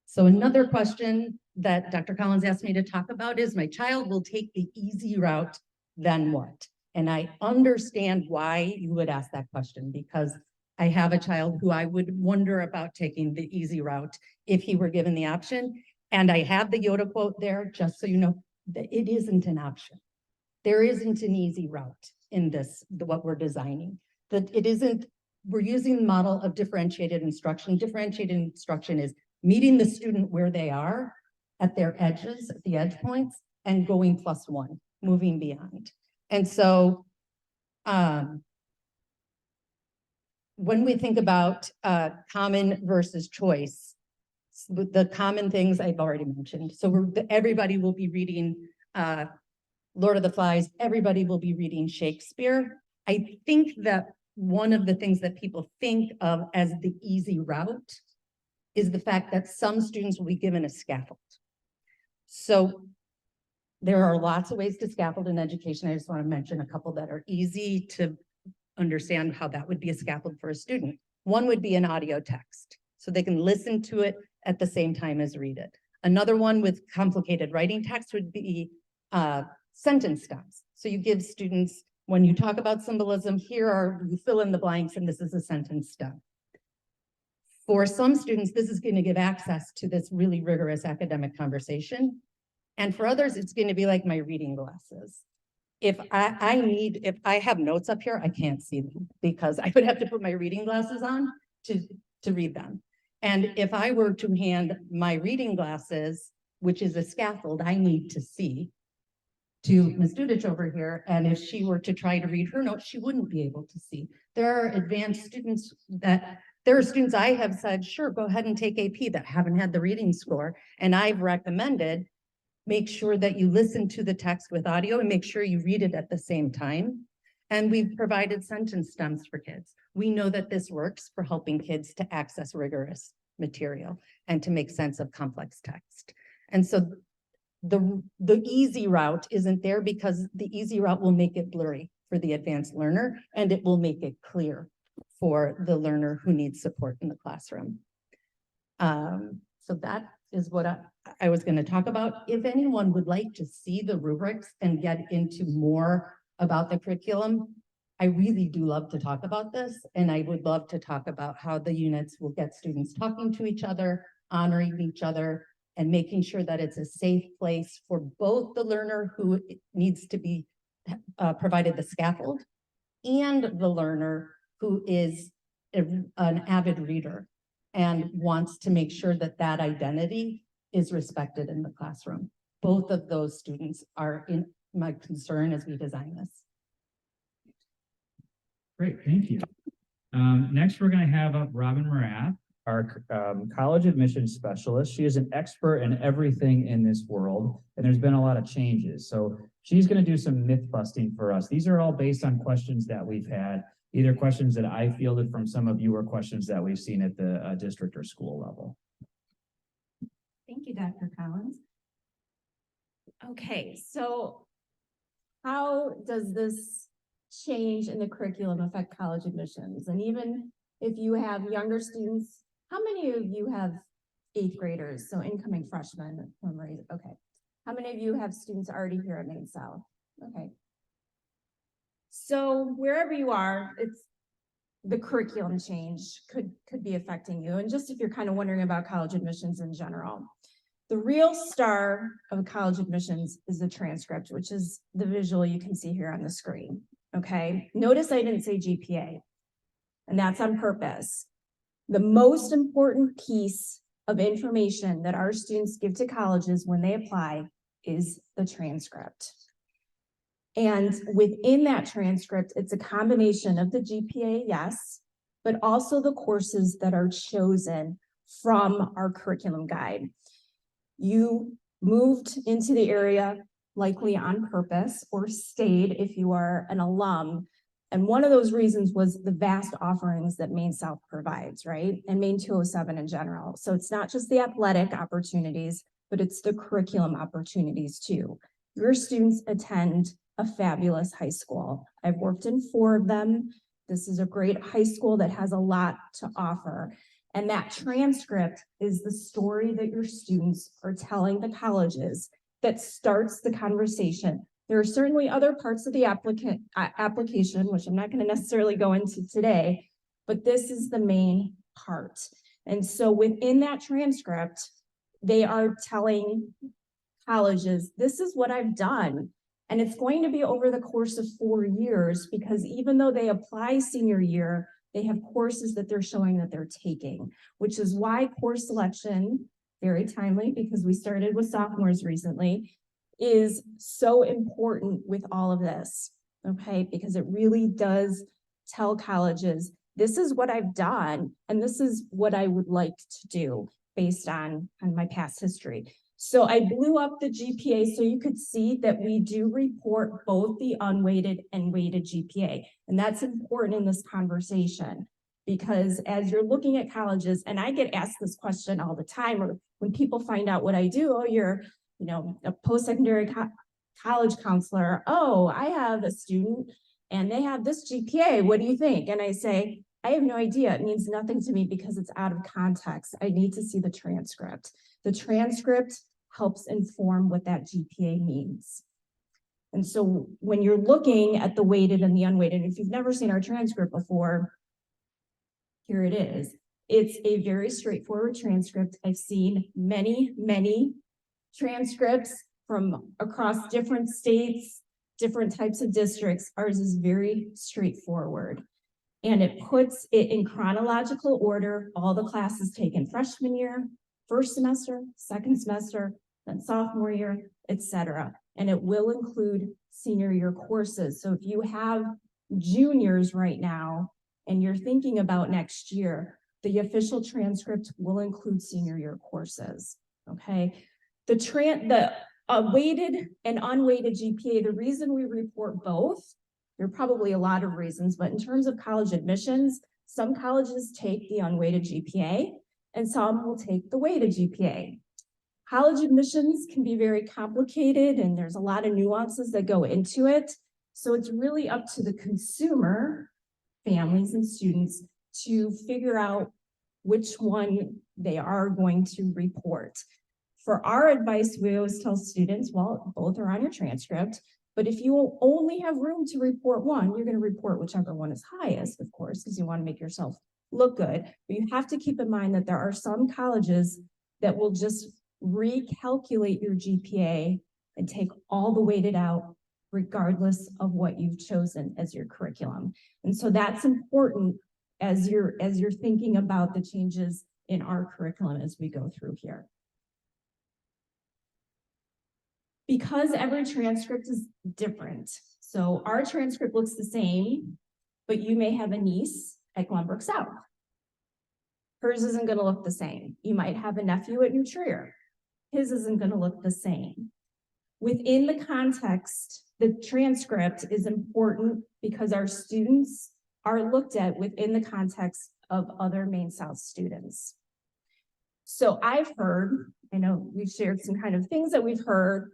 So another question that Dr. Collins asked me to talk about is, my child will take the easy route, then what? And I understand why you would ask that question, because I have a child who I would wonder about taking the easy route if he were given the option. And I have the Yoda quote there, just so you know, that it isn't an option. There isn't an easy route in what we're designing. That it isn't, we're using the model of differentiated instruction. Differentiated instruction is meeting the student where they are at their edges, at the edge points, and going +1, moving beyond. And so when we think about common versus choice, the common things I've already mentioned. So everybody will be reading Lord of the Flies. Everybody will be reading Shakespeare. I think that one of the things that people think of as the easy route is the fact that some students will be given a scaffold. So there are lots of ways to scaffold in education. I just want to mention a couple that are easy to understand how that would be a scaffold for a student. One would be an audio text, so they can listen to it at the same time as read it. Another one with complicated writing text would be sentence stems. So you give students, when you talk about symbolism, you fill in the blanks, and this is a sentence stem. For some students, this is going to give access to this really rigorous academic conversation. And for others, it's going to be like my reading glasses. If I have notes up here, I can't see them because I would have to put my reading glasses on to read them. And if I were to hand my reading glasses, which is a scaffold I need to see, to Ms. Dudich over here, and if she were to try to read her notes, she wouldn't be able to see. There are advanced students there are students I have said, sure, go ahead and take AP that haven't had the reading score. And I've recommended, make sure that you listen to the text with audio and make sure you read it at the same time. And we've provided sentence stems for kids. We know that this works for helping kids to access rigorous material and to make sense of complex text. And so the easy route isn't there because the easy route will make it blurry for the advanced learner, and it will make it clear for the learner who needs support in the classroom. So that is what I was going to talk about. If anyone would like to see the rubrics and get into more about the curriculum, I really do love to talk about this, and I would love to talk about how the units will get students talking to each other, honoring each other, and making sure that it's a safe place for both the learner who needs to be provided the scaffold and the learner who is an avid reader and wants to make sure that that identity is respected in the classroom. Both of those students are in my concern as we design this. Great, thank you. Next, we're going to have up Robin Marath, our college admissions specialist. She is an expert in everything in this world, and there's been a lot of changes. So She's going to do some myth busting for us. These are all based on questions that we've had, either questions that I fielded from some of you or questions that we've seen at the district or school level. Thank you, Dr. Collins. Okay, so how does this change in the curriculum affect college admissions? And even if you have younger students, how many of you have 8th graders, so incoming freshmen? Okay. How many of you have students already here at Maine South? Okay. So wherever you are, it's the curriculum change could be affecting you. And just if you're kind of wondering about college admissions in general, the real star of college admissions is the transcript, which is the visual you can see here on the screen. Okay. Notice I didn't say GPA, and that's on purpose. The most important piece of information that our students give to colleges when they apply is the transcript. And within that transcript, it's a combination of the GPA, yes, but also the courses that are chosen from our curriculum guide. You moved into the area likely on purpose or stayed if you are an alum. And one of those reasons was the vast offerings that Maine South provides, right? And Maine 207 in general. So it's not just the athletic opportunities, but it's the curriculum opportunities too. Your students attend a fabulous high school. I've worked in 4 of them. This is a great high school that has a lot to offer. And that transcript is the story that your students are telling the colleges that starts the conversation. There are certainly other parts of the application, which I'm not going to necessarily go into today, but this is the main part. And so within that transcript, they are telling colleges, this is what I've done. And it's going to be over the course of 4 years, because even though they apply senior year, they have courses that they're showing that they're taking, which is why course selection, very timely because we started with sophomores recently, is so important with all of this, okay? Because it really does tell colleges, this is what I've done, and this is what I would like to do based on my past history. So I blew up the GPA so you could see that we do report both the unweighted and weighted GPA. And that's important in this conversation, because as you're looking at colleges, and I get asked this question all the time, or when people find out what I do, oh, you're, a post-secondary college counselor. Oh, I have a student and they have this GPA. What do you think? And I say, I have no idea. It means nothing to me because it's out of context. I need to see the transcript. The transcript helps inform what that GPA means. And so when you're looking at the weighted and the unweighted, if you've never seen our transcript before, here it is. It's a very straightforward transcript. I've seen many, many transcripts from across different states, different types of districts. Ours is very straightforward. And it puts it in chronological order, all the classes taken freshman year, first semester, second semester, then sophomore year, etc. And it will include senior year courses. So if you have juniors right now and you're thinking about next year, the official transcript will include senior year courses, okay? The weighted and unweighted GPA, the reason we report both, there are probably a lot of reasons, but in terms of college admissions, some colleges take the unweighted GPA and some will take the weighted GPA. College admissions can be very complicated and there's a lot of nuances that go into it. So it's really up to the consumer, families and students, to figure out which one they are going to report. For our advice, we always tell students, well, both are on your transcript, but if you only have room to report one, you're going to report whichever one is highest, of course, because you want to make yourself look good. But you have to keep in mind that there are some colleges that will just recalculate your GPA and take all the weighted out, regardless of what you've chosen as your curriculum. And so that's important as you're thinking about the changes in our curriculum as we go through here. Because every transcript is different. So our transcript looks the same, but you may have a niece at Glenbrook South. Hers isn't going to look the same. You might have a nephew at New Trier. His isn't going to look the same. Within the context, the transcript is important because our students are looked at within the context of other Maine South students. So I've heard, I know we've shared some kind of things that we've heard.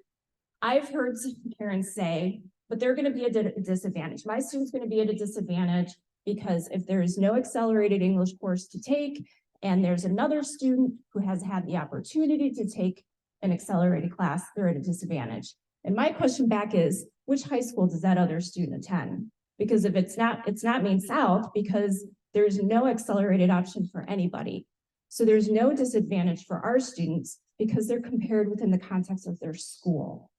I've heard some parents say, but they're going to be at a disadvantage. My student's going to be at a disadvantage because if there is no accelerated English course to take, and there's another student who has had the opportunity to take an accelerated class, they're at a disadvantage. And my question back is, which high school does that other student attend? Because if it's not Maine South, because there's no accelerated option for anybody. So there's no disadvantage for our students because they're compared within the context of their school.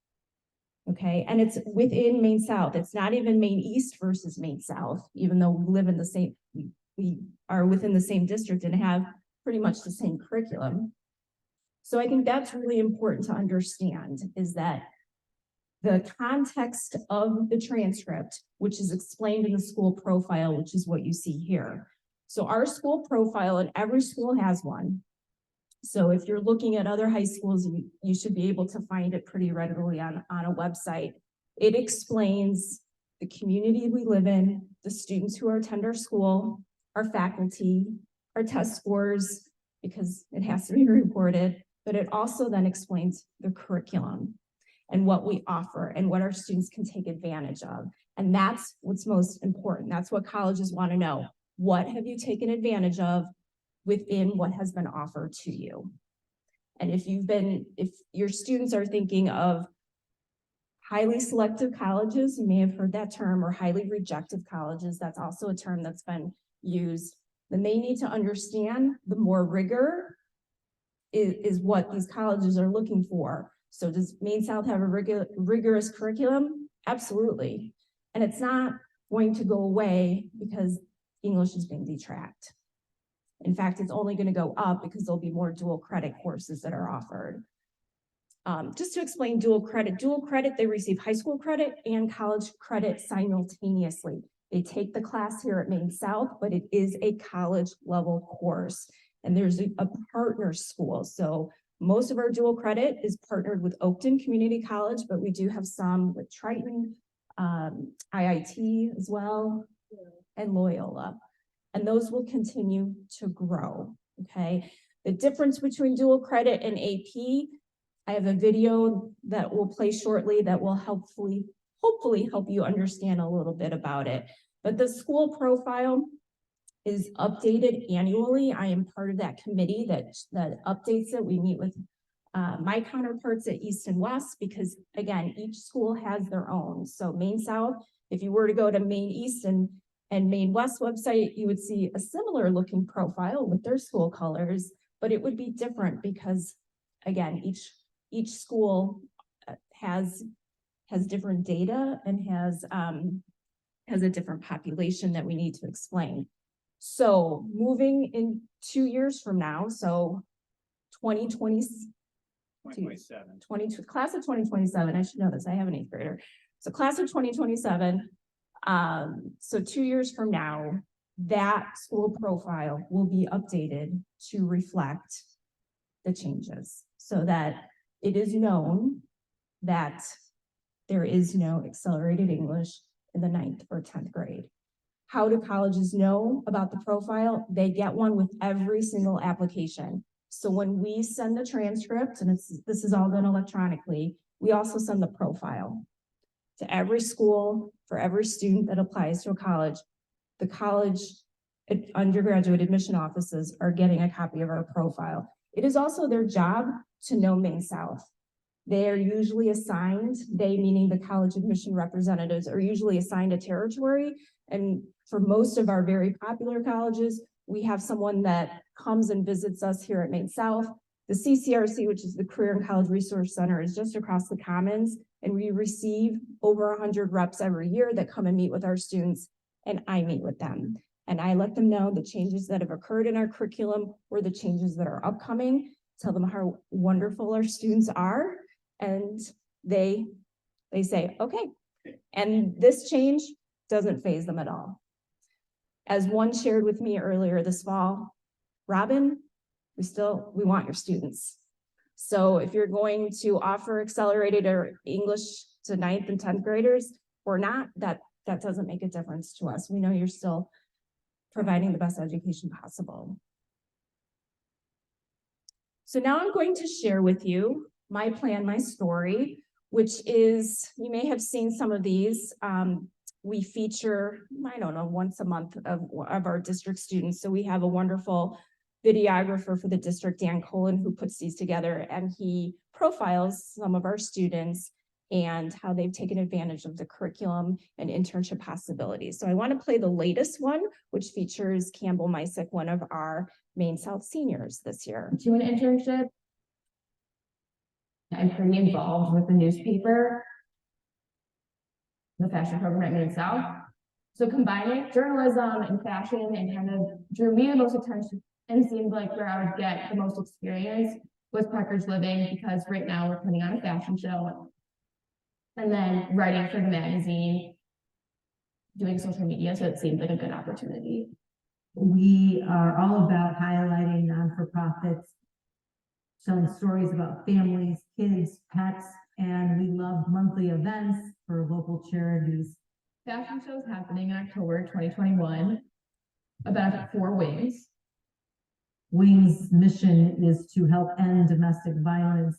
Okay, and it's within Maine South. It's not even Maine East versus Maine South, even though we live in the same, we are within the same district and have pretty much the same curriculum. So I think that's really important to understand, is that the context of the transcript, which is explained in the school profile, which is what you see here. So our school profile, and every school has one. So if you're looking at other high schools, you should be able to find it pretty readily on a website. It explains the community we live in, the students who attend our school, our faculty, our test scores, because it has to be reported, but it also then explains the curriculum and what we offer and what our students can take advantage of. And that's what's most important. That's what colleges want to know. What have you taken advantage of within what has been offered to you? And if your students are thinking of highly selective colleges, you may have heard that term, or highly rejective colleges, that's also a term that's been used, then they need to understand the more rigor is what these colleges are looking for. So does Maine South have a rigorous curriculum? Absolutely. And it's not going to go away because English is being detracked. In fact, it's only going to go up because there'll be more dual credit courses that are offered. Just to explain dual credit, they receive high school credit and college credit simultaneously. They take the class here at Maine South, but it is a college level course. And there's a partner school. So most of our dual credit is partnered with Oakton Community College, but we do have some with Triton, IIT as well, and Loyola. And those will continue to grow, okay? The difference between dual credit and AP, I have a video that will play shortly that will hopefully help you understand a little bit about it. But the school profile is updated annually. I am part of that committee that updates it. We meet with my counterparts at East and West because, again, each school has their own. So Maine South, if you were to go to Maine East and Maine West website, you would see a similar looking profile with their school colors, but it would be different because, again, each school has different data and has a different population that we need to explain. So moving in 2 years from now, so 2027, class of 2027, I should know this, I have an 8th grader. So class of 2027, so 2 years from now, that school profile will be updated to reflect the changes so that it is known that there is no accelerated English in the 9th or 10th grade. How do colleges know about the profile? They get one with every single application. So when we send the transcript, and this is all done electronically, we also send the profile to every school for every student that applies to a college. The college undergraduate admission offices are getting a copy of our profile. It is also their job to know Maine South. They are usually assigned, they meaning the college admission representatives, are usually assigned a territory. And for most of our very popular colleges, we have someone that comes and visits us here at Maine South. The CCRC, which is the Career and College Resource Center, is just across the Commons, and we receive over 100 reps every year that come and meet with our students, and I meet with them. And I let them know the changes that have occurred in our curriculum or the changes that are upcoming, tell them how wonderful our students are, and they say, okay. And this change doesn't faze them at all. As one shared with me earlier this fall, Robin, we want your students. So if you're going to offer accelerated or English to 9th and 10th graders or not, that doesn't make a difference to us. We know you're still providing the best education possible. So now I'm going to share with you my plan, my story, which is, you may have seen some of these. We feature, I don't know, once a month of our district students. So we have a wonderful videographer for the district, Dan Colin, who puts these together, and he profiles some of our students and how they've taken advantage of the curriculum and internship possibilities. So I want to play the latest one, which features Campbell Mysick, one of our Maine South seniors this year. To an internship. I'm pretty involved with the newspaper, the fashion program at Maine South. So combining journalism and fashion and kind of drew me the most attention and seemed like where I would get the most experience was Parker's Living, because right now we're putting on a fashion show and then writing for the magazine, doing social media. So it seemed like a good opportunity. We are all about highlighting non-for-profits, telling stories about families, kids, pets, and we love monthly events for local charities. Fashion show's happening in October 2021, a benefit for Wings. Wings' mission is to help end domestic violence,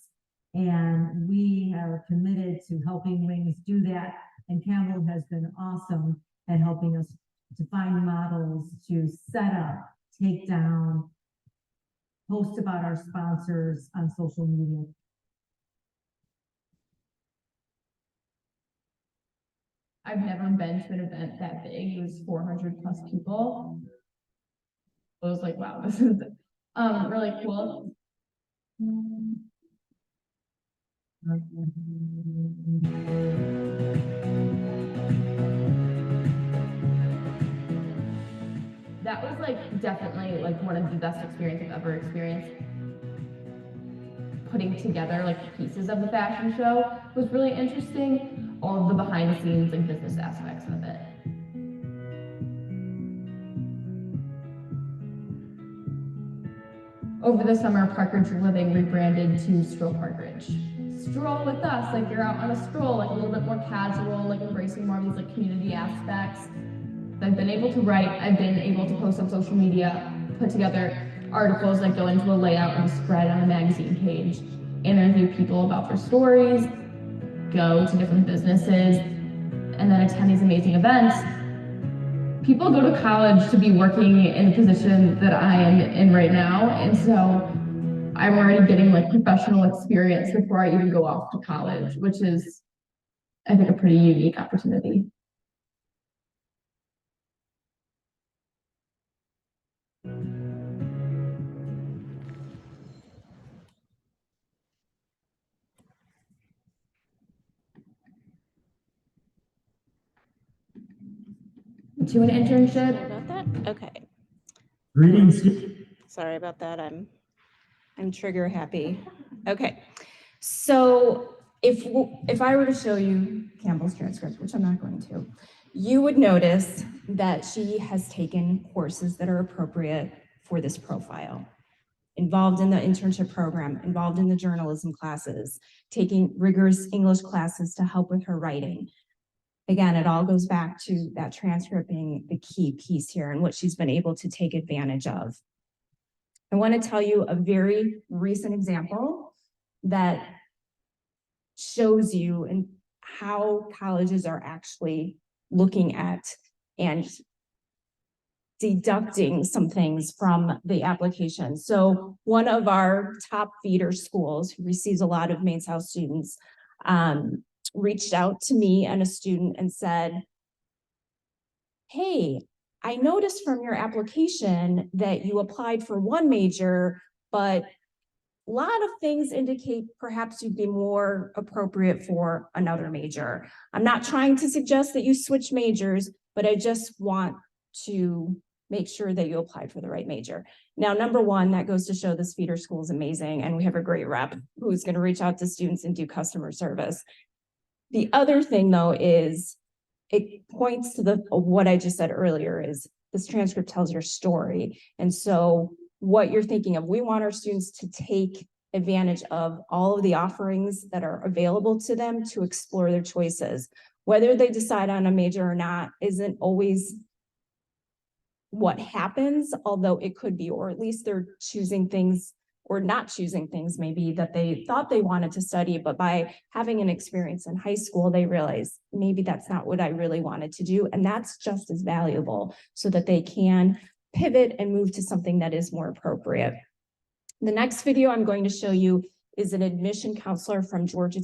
and we are committed to helping Wings do that. And Campbell has been awesome at helping us to find models, to set up, take down, post about our sponsors on social media. I've never been to an event that big. It was 400 plus people. I was like, wow, this is really cool. That was like definitely like one of the best experiences I've ever experienced. Putting together like the pieces of the fashion show was really interesting. All of the behind the scenes and business aspects of it. Over the summer, Parker's Living rebranded to Stroll Partridge. Stroll with us, like you're out on a stroll, like a little bit more casual, like embracing more of these like community aspects. I've been able to write, I've been able to post on social media, put together articles that go into a layout and a spread on a magazine page, interview people about their stories, go to different businesses, and then attend these amazing events. People go to college to be working in the position that I am in right now, and so I'm already getting like professional experience before I even go off to college, which is, I think, a pretty unique opportunity. To an internship. Sorry about that. Okay. Greetings. Sorry about that. I'm trigger happy. Okay. So if I were to show you Campbell's transcript, which I'm not going to, you would notice that she has taken courses that are appropriate for this profile. Involved in the internship program, involved in the journalism classes, taking rigorous English classes to help with her writing. Again, it all goes back to that transcript being the key piece here and what she's been able to take advantage of. I want to tell you a very recent example that shows you and how colleges are actually looking at and deducting some things from the application. So one of our top feeder schools who receives a lot of Maine South students reached out to me and a student and said, hey, I noticed from your application that you applied for one major, but a lot of things indicate perhaps you'd be more appropriate for another major. I'm not trying to suggest that you switch majors, but I just want to make sure that you applied for the right major. Now, number one, that goes to show this feeder school is amazing, and we have a great rep who's going to reach out to students and do customer service. The other thing, though, is it points to what I just said earlier is this transcript tells your story. And so what you're thinking of, we want our students to take advantage of all of the offerings that are available to them to explore their choices. Whether they decide on a major or not isn't always what happens, although it could be, or at least they're choosing things or not choosing things maybe that they thought they wanted to study, but by having an experience in high school, they realize maybe that's not what I really wanted to do. And that's just as valuable so that they can pivot and move to something that is more appropriate. The next video I'm going to show you is an admission counselor from Georgia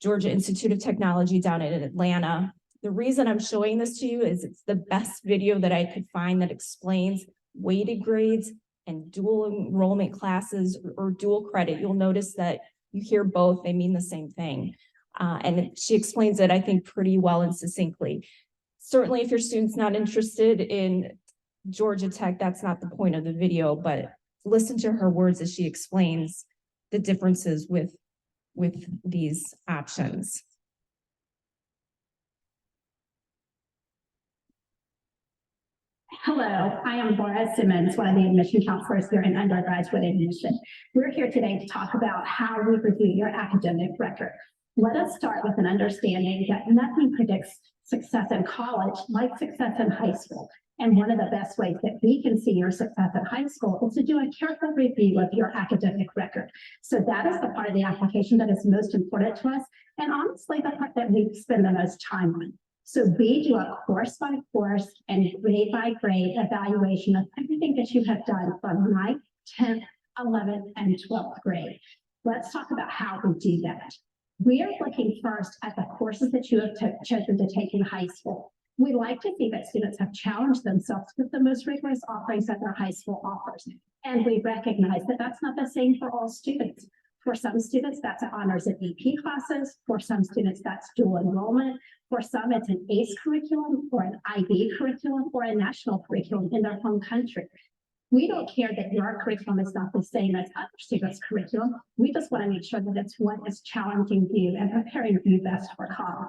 Institute of Technology down in Atlanta. The reason I'm showing this to you is it's the best video that I could find that explains weighted grades and dual enrollment classes or dual credit. You'll notice that you hear both, they mean the same thing. And she explains it, I think, pretty well and succinctly. Certainly, if your student's not interested in Georgia Tech, that's not the point of the video, but listen to her words as she explains the differences with these options. Hello, I am Laura Simmons, one of the admission counselors here in undergraduate admission. We're here today to talk about how we review your academic record. Let us start with an understanding that nothing predicts success in college like success in high school. And one of the best ways that we can see your success in high school is to do a careful review of your academic record. So that is the part of the application that is most important to us, and honestly, the part that we spend the most time on. So we do a course by course and grade by grade evaluation of everything that you have done from 9th, 10th, 11th, and 12th grade. Let's talk about how we do that. We are looking first at the courses that you have chosen to take in high school. We like to see that students have challenged themselves with the most rigorous offerings that their high school offers. And we recognize that that's not the same for all students. For some students, that's honors and AP classes. For some students, that's dual enrollment. For some, it's an ACE curriculum or an IB curriculum or a national curriculum in their home country. We don't care that your curriculum is not the same as other students' curriculum. We just want to make sure that it's what is challenging you and preparing you best for college.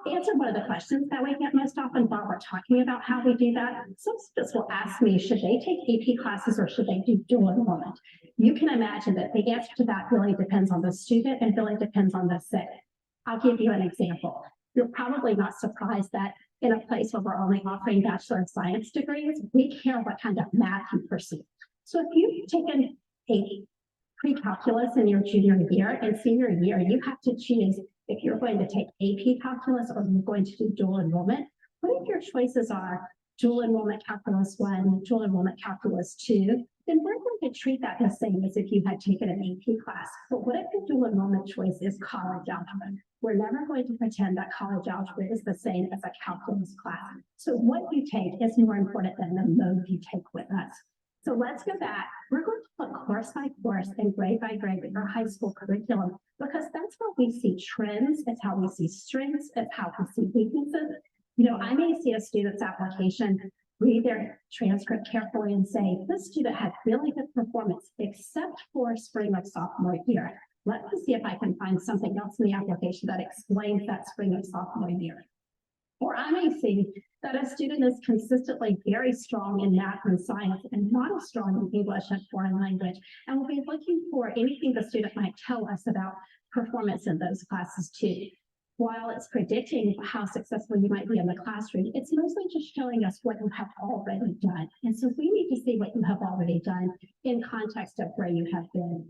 I'll answer one of the questions that we get most often while we're talking about how we do that. Some students will ask me, should they take AP classes or should they do dual enrollment? You can imagine that the answer to that really depends on the student and really depends on the setting. I'll give you an example. You're probably not surprised that in a place where we're only offering Bachelor of Science degrees, we care what kind of math you pursue. So if you've taken a pre-calculus in your junior year and senior year, you have to choose if you're going to take AP calculus or you're going to do dual enrollment. What if your choices are dual enrollment calculus 1, dual enrollment calculus 2, then we're going to treat that the same as if you had taken an AP class. But what if your dual enrollment choice is college algebra? We're never going to pretend that college algebra is the same as a calculus class. So what you take is more important than the mode you take with us. So let's go back. We're going to look course by course and grade by grade with our high school curriculum, because that's how we see trends, it's how we see strengths, it's how we see weaknesses. You know, I may see a student's application, read their transcript carefully and say, this student had really good performance, except for spring of sophomore year. Let me see if I can find something else in the application that explains that spring of sophomore year. Or I may see that a student is consistently very strong in math and science and not as strong in English and foreign language. And we'll be looking for anything the student might tell us about performance in those classes too. While it's predicting how successful you might be in the classroom, it's mostly just showing us what you have already done. And so we need to see what you have already done in context of where you have been.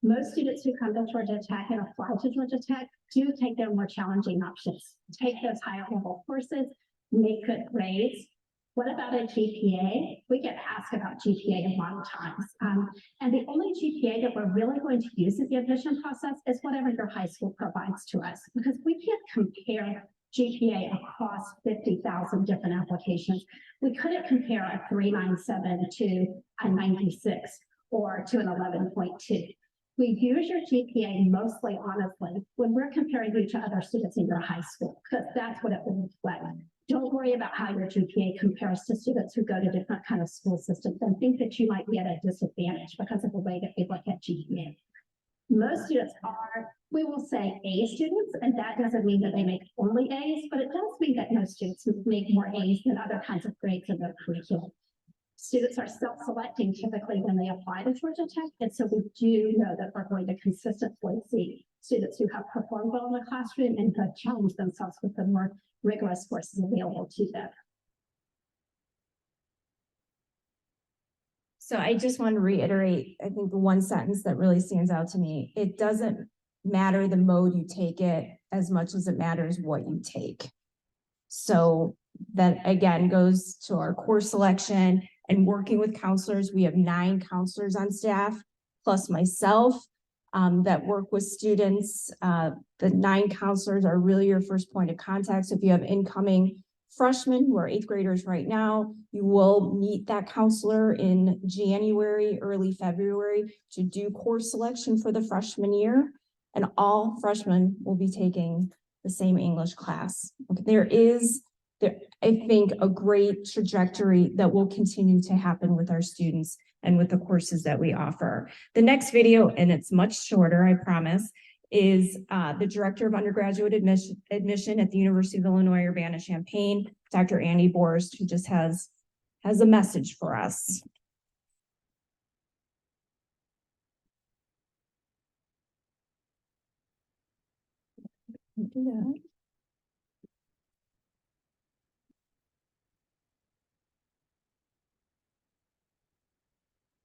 Most students who come to Georgia Tech and apply to Georgia Tech do take their more challenging options, take those higher level courses, make good grades. What about a GPA? We get asked about GPA a lot of times. And the only GPA that we're really going to use in the admission process is whatever your high school provides to us, because we can't compare GPA across 50,000 different applications. We couldn't compare a 397 to a 96 or to an 11.2. We use your GPA mostly, honestly, when we're comparing you to other students in your high school, because that's what it will reflect. Don't worry about how your GPA compares to students who go to different kind of school systems and think that you might be at a disadvantage because of the way that we look at GPA. Most students are, we will say, A students, and that doesn't mean that they make only A's, but it does mean that most students make more A's than other kinds of grades in their curriculum. Students are self-selecting typically when they apply to Georgia Tech, and so we do know that we're going to consistently see students who have performed well in the classroom and who have challenged themselves with the more rigorous courses available to them. So I just want to reiterate, I think the one sentence that really stands out to me, it doesn't matter the mode you take it as much as it matters what you take. So that again goes to our course selection and working with counselors. We have 9 counselors on staff, plus myself, that work with students. The 9 counselors are really your first point of contact. So if you have incoming freshmen who are 8th graders right now, you will meet that counselor in January, early February to do course selection for the freshman year. And all freshmen will be taking the same English class. There is, I think, a great trajectory that will continue to happen with our students and with the courses that we offer. The next video, and it's much shorter, I promise, is the Director of Undergraduate Admission at the University of Illinois Urbana-Champaign, Dr. Andy Borst, who just has a message for us.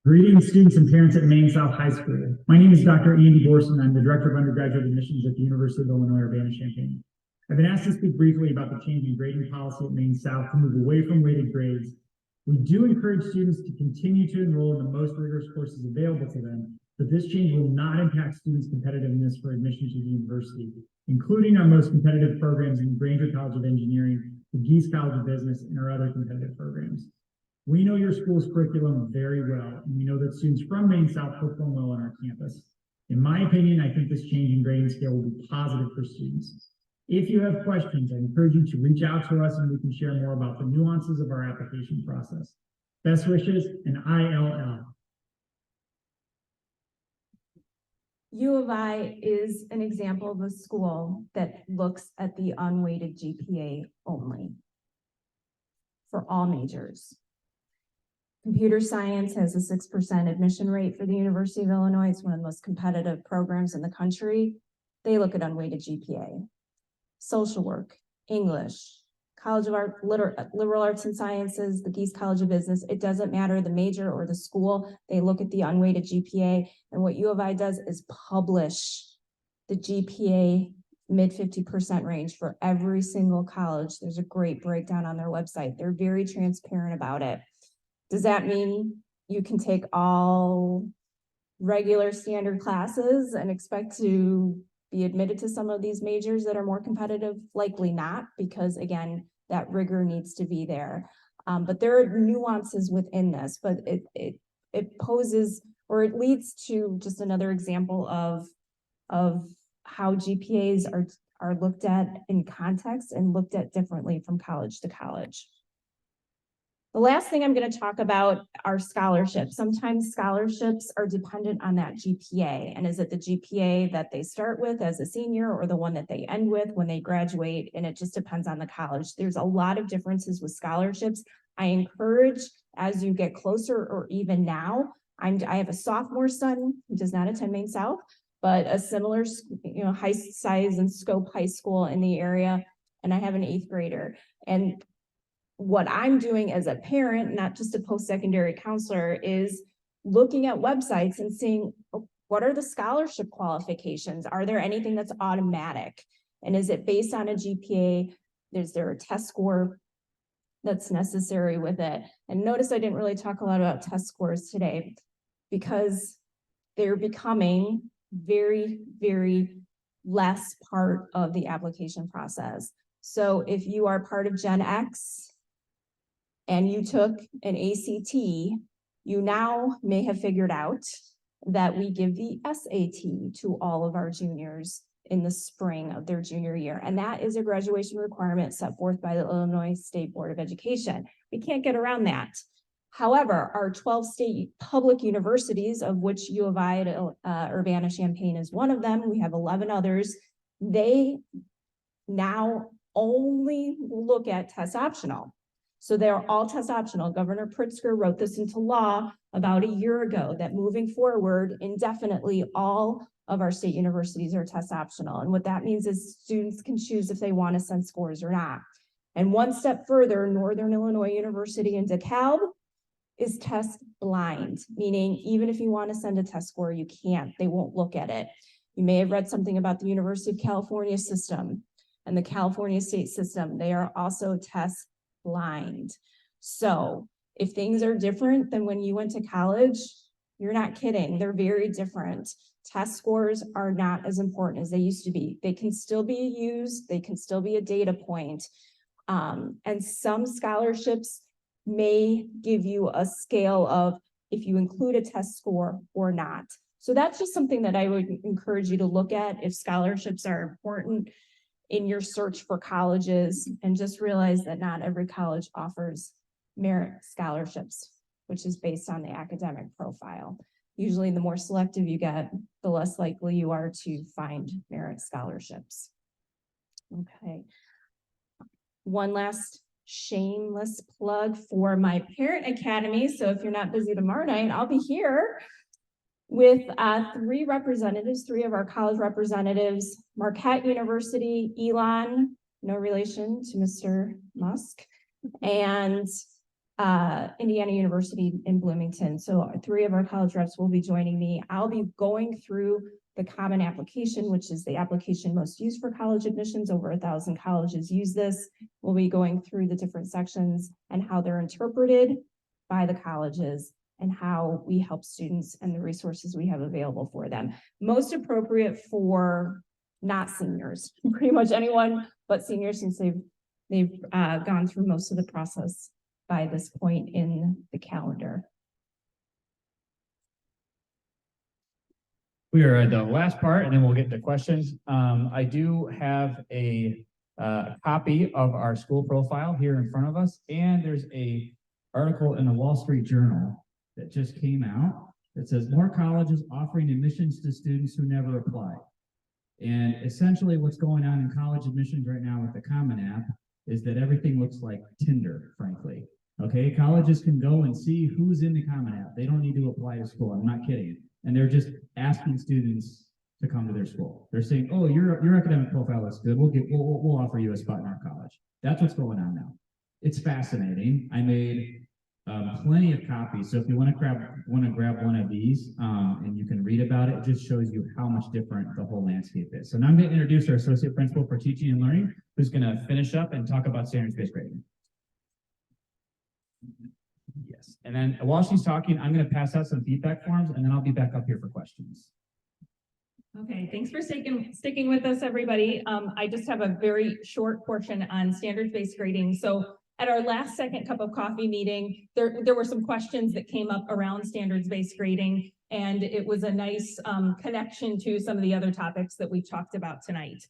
Greetings, students and parents at Maine South High School. My name is Dr. Andy Borson. I'm the Director of Undergraduate Admissions at the University of Illinois Urbana-Champaign. I've been asked to speak briefly about the change in grading policy at Maine South to move away from weighted grades. We do encourage students to continue to enroll in the most rigorous courses available to them, but this change will not impact students' competitiveness for admission to the university, including our most competitive programs in Granger College of Engineering, the Geese College of Business, and our other competitive programs. We know your school's curriculum very well, and we know that students from Maine South perform well on our campus. In my opinion, I think this change in grading scale will be positive for students. If you have questions, I encourage you to reach out to us and we can share more about the nuances of our application process. Best wishes, and ILL. U of I is an example of a school that looks at the unweighted GPA only for all majors. Computer science has a 6% admission rate for the University of Illinois. It's one of the most competitive programs in the country. They look at unweighted GPA. Social work, English, College of Art, Liberal Arts and Sciences, the Geese College of Business, it doesn't matter the major or the school, they look at the unweighted GPA. And what U of I does is publish the GPA mid 50% range for every single college. There's a great breakdown on their website. They're very transparent about it. Does that mean you can take all regular standard classes and expect to be admitted to some of these majors that are more competitive? Likely not, because again, that rigor needs to be there. But there are nuances within this, but it poses, or it leads to just another example of how GPAs are looked at in context and looked at differently from college to college. The last thing I'm going to talk about are scholarships. Sometimes scholarships are dependent on that GPA. And is it the GPA that they start with as a senior or the one that they end with when they graduate? And it just depends on the college. There's a lot of differences with scholarships. I encourage, as you get closer or even now, I have a sophomore son who does not attend Maine South, but a similar, high size and scope high school in the area. And I have an 8th grader. And what I'm doing as a parent, not just a post-secondary counselor, is looking at websites and seeing what are the scholarship qualifications? Are there anything that's automatic? And is it based on a GPA? Is there a test score that's necessary with it? And notice I didn't really talk a lot about test scores today because they're becoming very, very less part of the application process. So if you are part of Gen X, and you took an ACT, you now may have figured out that we give the SAT to all of our juniors in the spring of their junior year. And that is a graduation requirement set forth by the Illinois State Board of Education. We can't get around that. However, our 12 state public universities, of which U of I at Urbana-Champaign is one of them, we have 11 others, they now only look at test optional. So they're all test optional. Governor Pritzker wrote this into law about a year ago, that moving forward indefinitely, all of our state universities are test optional. And what that means is students can choose if they want to send scores or not. And one step further, Northern Illinois University in DeKalb is test blind, meaning even if you want to send a test score, you can't, they won't look at it. You may have read something about the University of California system and the California state system. They are also test blind. So if things are different than when you went to college, you're not kidding. They're very different. Test scores are not as important as they used to be. They can still be used. They can still be a data point. And some scholarships may give you a scale of if you include a test score or not. So that's just something that I would encourage you to look at if scholarships are important in your search for colleges, and just realize that not every college offers merit scholarships, which is based on the academic profile. Usually the more selective you get, the less likely you are to find merit scholarships. Okay. One last shameless plug for my parent academy. So if you're not busy tomorrow night, I'll be here with three representatives, three of our college representatives: Marquette University, Elon, no relation to Mr. Musk, and Indiana University in Bloomington. So three of our college reps will be joining me. I'll be going through the common application, which is the application most used for college admissions. Over 1,000 colleges use this. We'll be going through the different sections and how they're interpreted by the colleges and how we help students and the resources we have available for them. Most appropriate for not seniors, pretty much anyone but seniors, since they've gone through most of the process by this point in the calendar. We are at the last part, and then we'll get to questions. I do have a copy of our school profile here in front of us, and there's a article in the Wall Street Journal that just came out that says more colleges offering admissions to students who never applied. And essentially what's going on in college admissions right now with the Common App is that everything looks like Tinder, frankly. Okay, colleges can go and see who's in the Common App. They don't need to apply to school. I'm not kidding. And they're just asking students to come to their school. They're saying, "Oh, your academic profile looks good. We'll offer you a spot in our college." That's what's going on now. It's fascinating. I made plenty of copies. So if you want to grab one of these, and you can read about it, it just shows you how much different the whole landscape is. So now I'm going to introduce our associate principal for teaching and learning, who's going to finish up and talk about standards-based grading. Yes, and then while she's talking, I'm going to pass out some feedback forms, and then I'll be back up here for questions. Okay, thanks for sticking with us, everybody. I just have a very short portion on standards-based grading. So at our last second cup of coffee meeting, there were some questions that came up around standards-based grading, and it was a nice connection to some of the other topics that we talked about tonight.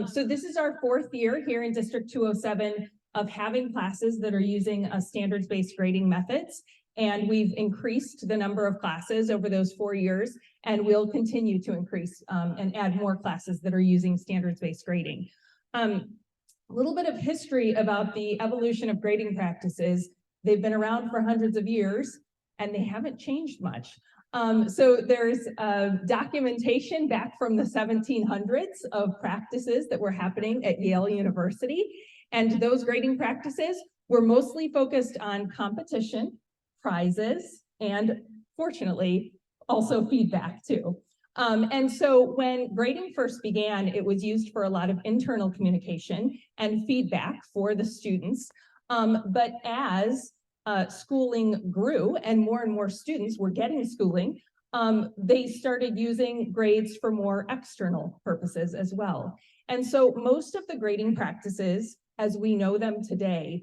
So this is our 4th year here in District 207 of having classes that are using standards-based grading methods. And we've increased the number of classes over those 4 years, and we'll continue to increase and add more classes that are using standards-based grading. A little bit of history about the evolution of grading practices. They've been around for hundreds of years, and they haven't changed much. So there's documentation back from the 1700s of practices that were happening at Yale University. And those grading practices were mostly focused on competition, prizes, and fortunately, also feedback too. And so when grading first began, it was used for a lot of internal communication and feedback for the students. But as schooling grew and more students were getting schooling, they started using grades for more external purposes as well. And so most of the grading practices, as we know them today,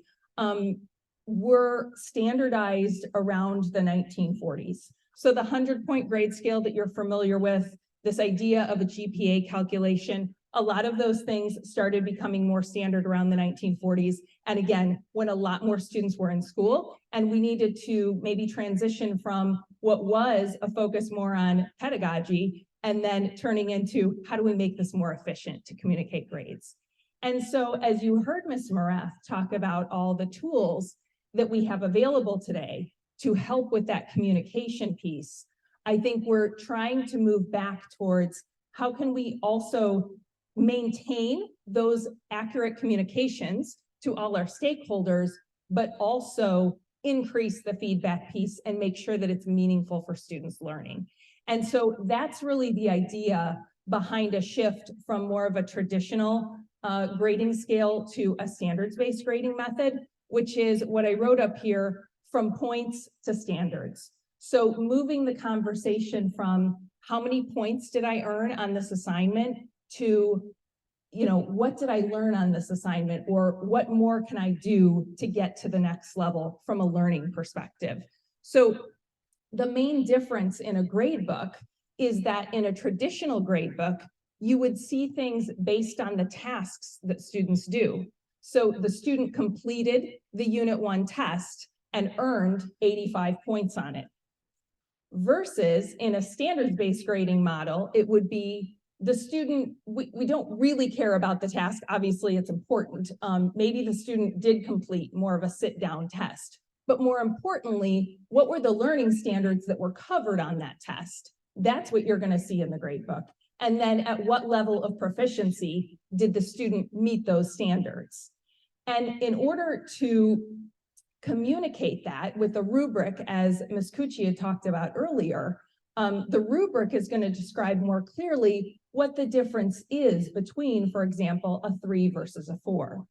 were standardized around the 1940s. So the 100-point grade scale that you're familiar with, this idea of a GPA calculation, a lot of those things started becoming more standard around the 1940s. And again, when a lot more students were in school, and we needed to maybe transition from what was a focus more on pedagogy and then turning into how do we make this more efficient to communicate grades. And so as you heard Ms. Morath talk about all the tools that we have available today to help with that communication piece, I think we're trying to move back towards how can we also maintain those accurate communications to all our stakeholders, but also increase the feedback piece and make sure that it's meaningful for students learning. And so that's really the idea behind a shift from more of a traditional grading scale to a standards-based grading method, which is what I wrote up here, from points to standards. So moving the conversation from how many points did I earn on this assignment to, you know, what did I learn on this assignment, or what more can I do to get to the next level from a learning perspective? So the main difference in a grade book is that in a traditional grade book, you would see things based on the tasks that students do. So the student completed the Unit 1 test and earned 85 points on it. Versus in a standards-based grading model, it would be the student, we don't really care about the task. Obviously, it's important. Maybe the student did complete more of a sit-down test. But more importantly, what were the learning standards that were covered on that test? That's what you're going to see in the grade book. And then at what level of proficiency did the student meet those standards? And in order to communicate that with the rubric, as Ms. Cucci had talked about earlier, the rubric is going to describe more clearly what the difference is between, for example, a 3 versus a 4.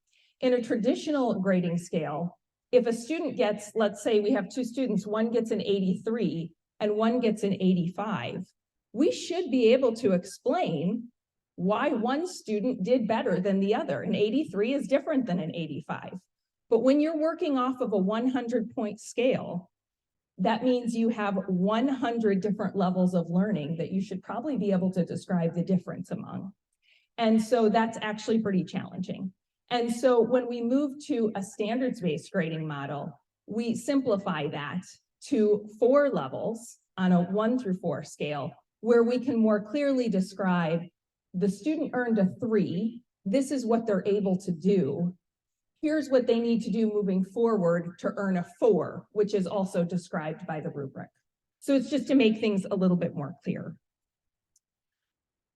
In a traditional grading scale, if a student gets, let's say we have two students, one gets an 83 and one gets an 85, we should be able to explain why one student did better than the other. An 83 is different than an 85. But when you're working off of a 100-point scale, that means you have 100 different levels of learning that you should probably be able to describe the difference among. And so that's actually pretty challenging. And so when we move to a standards-based grading model, we simplify that to 4 levels on a 1 through 4 scale, where we can more clearly describe the student earned a 3, this is what they're able to do. Here's what they need to do moving forward to earn a 4, which is also described by the rubric. So it's just to make things a little bit more clear.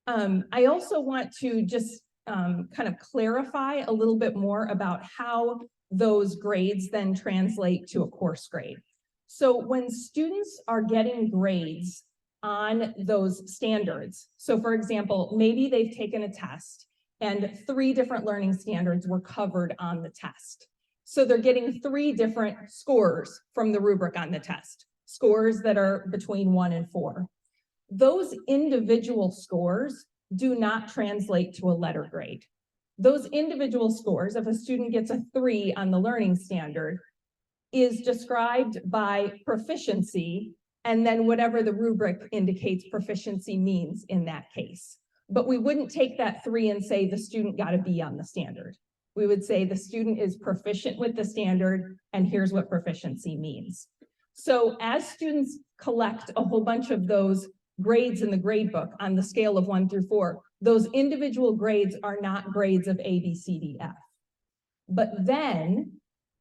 I also want to just kind of clarify a little bit more about how those grades then translate to a course grade. So when students are getting grades on those standards, so for example, maybe they've taken a test and 3 different learning standards were covered on the test. So they're getting 3 different scores from the rubric on the test, scores that are between 1 and 4. Those individual scores do not translate to a letter grade. Those individual scores, if a student gets a 3 on the learning standard, is described by proficiency, and then whatever the rubric indicates proficiency means in that case. But we wouldn't take that 3 and say the student got a B on the standard. We would say the student is proficient with the standard, and here's what proficiency means. So as students collect a whole bunch of those grades in the grade book on the scale of 1 through 4, those individual grades are not grades of A, B, C, D, F. But then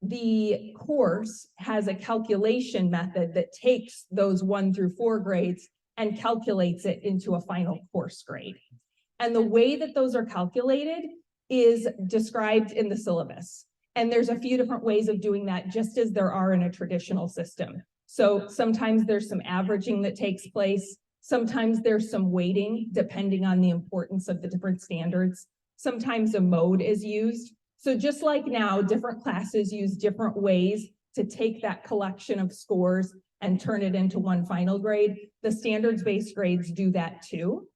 the course has a calculation method that takes those 1 through 4 grades and calculates it into a final course grade. And the way that those are calculated is described in the syllabus. And there's a few different ways of doing that, just as there are in a traditional system. So sometimes there's some averaging that takes place. Sometimes there's some weighting depending on the importance of the different standards. Sometimes a mode is used. So just like now, different classes use different ways to take that collection of scores and turn it into one final grade. The standards-based grades do that too.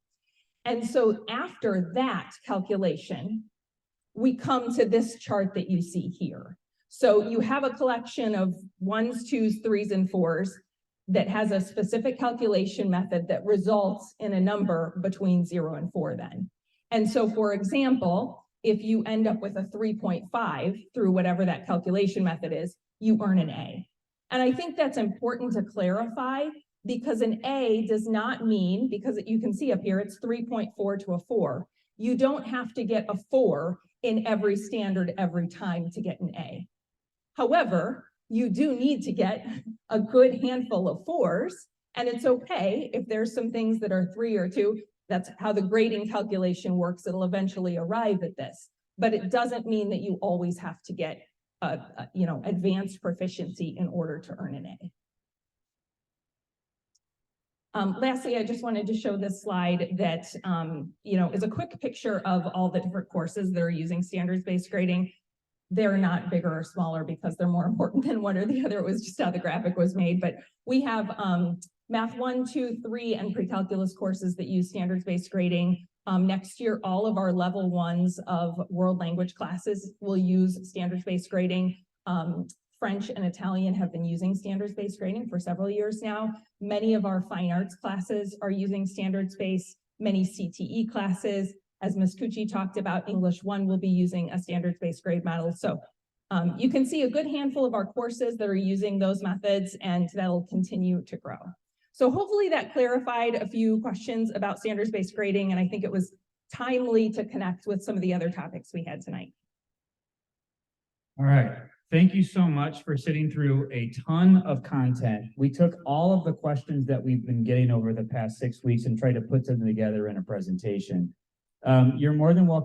And so after that calculation, we come to this chart that you see here. So you have a collection of 1s, 2s, 3s, and 4s that has a specific calculation method that results in a number between 0 and 4 then. And so for example, if you end up with a 3.5 through whatever that calculation method is, you earn an A. And I think that's important to clarify, because an A does not mean, because you can see up here, it's 3.4 to a 4. You don't have to get a 4 in every standard every time to get an A. However, you do need to get a good handful of 4s. And it's okay if there's some things that are 3 or 2. That's how the grading calculation works. It'll eventually arrive at this, but it doesn't mean that you always have to get advanced proficiency in order to earn an A. Lastly, I just wanted to show this slide that, is a quick picture of all the different courses that are using standards-based grading. They're not bigger or smaller because they're more important than one or the other. It was just how the graphic was made. But we have Math 1, 2, 3, and pre-calculus courses that use standards-based grading. Next year, all of our level 1s of world language classes will use standards-based grading. French and Italian have been using standards-based grading for several years now. Many of our fine arts classes are using standards-based, many CTE classes. As Ms. Cucci talked about, English 1 will be using a standards-based grade model. So you can see a good handful of our courses that are using those methods, and that'll continue to grow. So hopefully that clarified a few questions about standards-based grading, and I think it was timely to connect with some of the other topics we had tonight. All right. Thank you so much for sitting through a ton of content. We took all of the questions that we've been getting over the past 6 weeks and tried to put them together in a presentation. You're more than welcome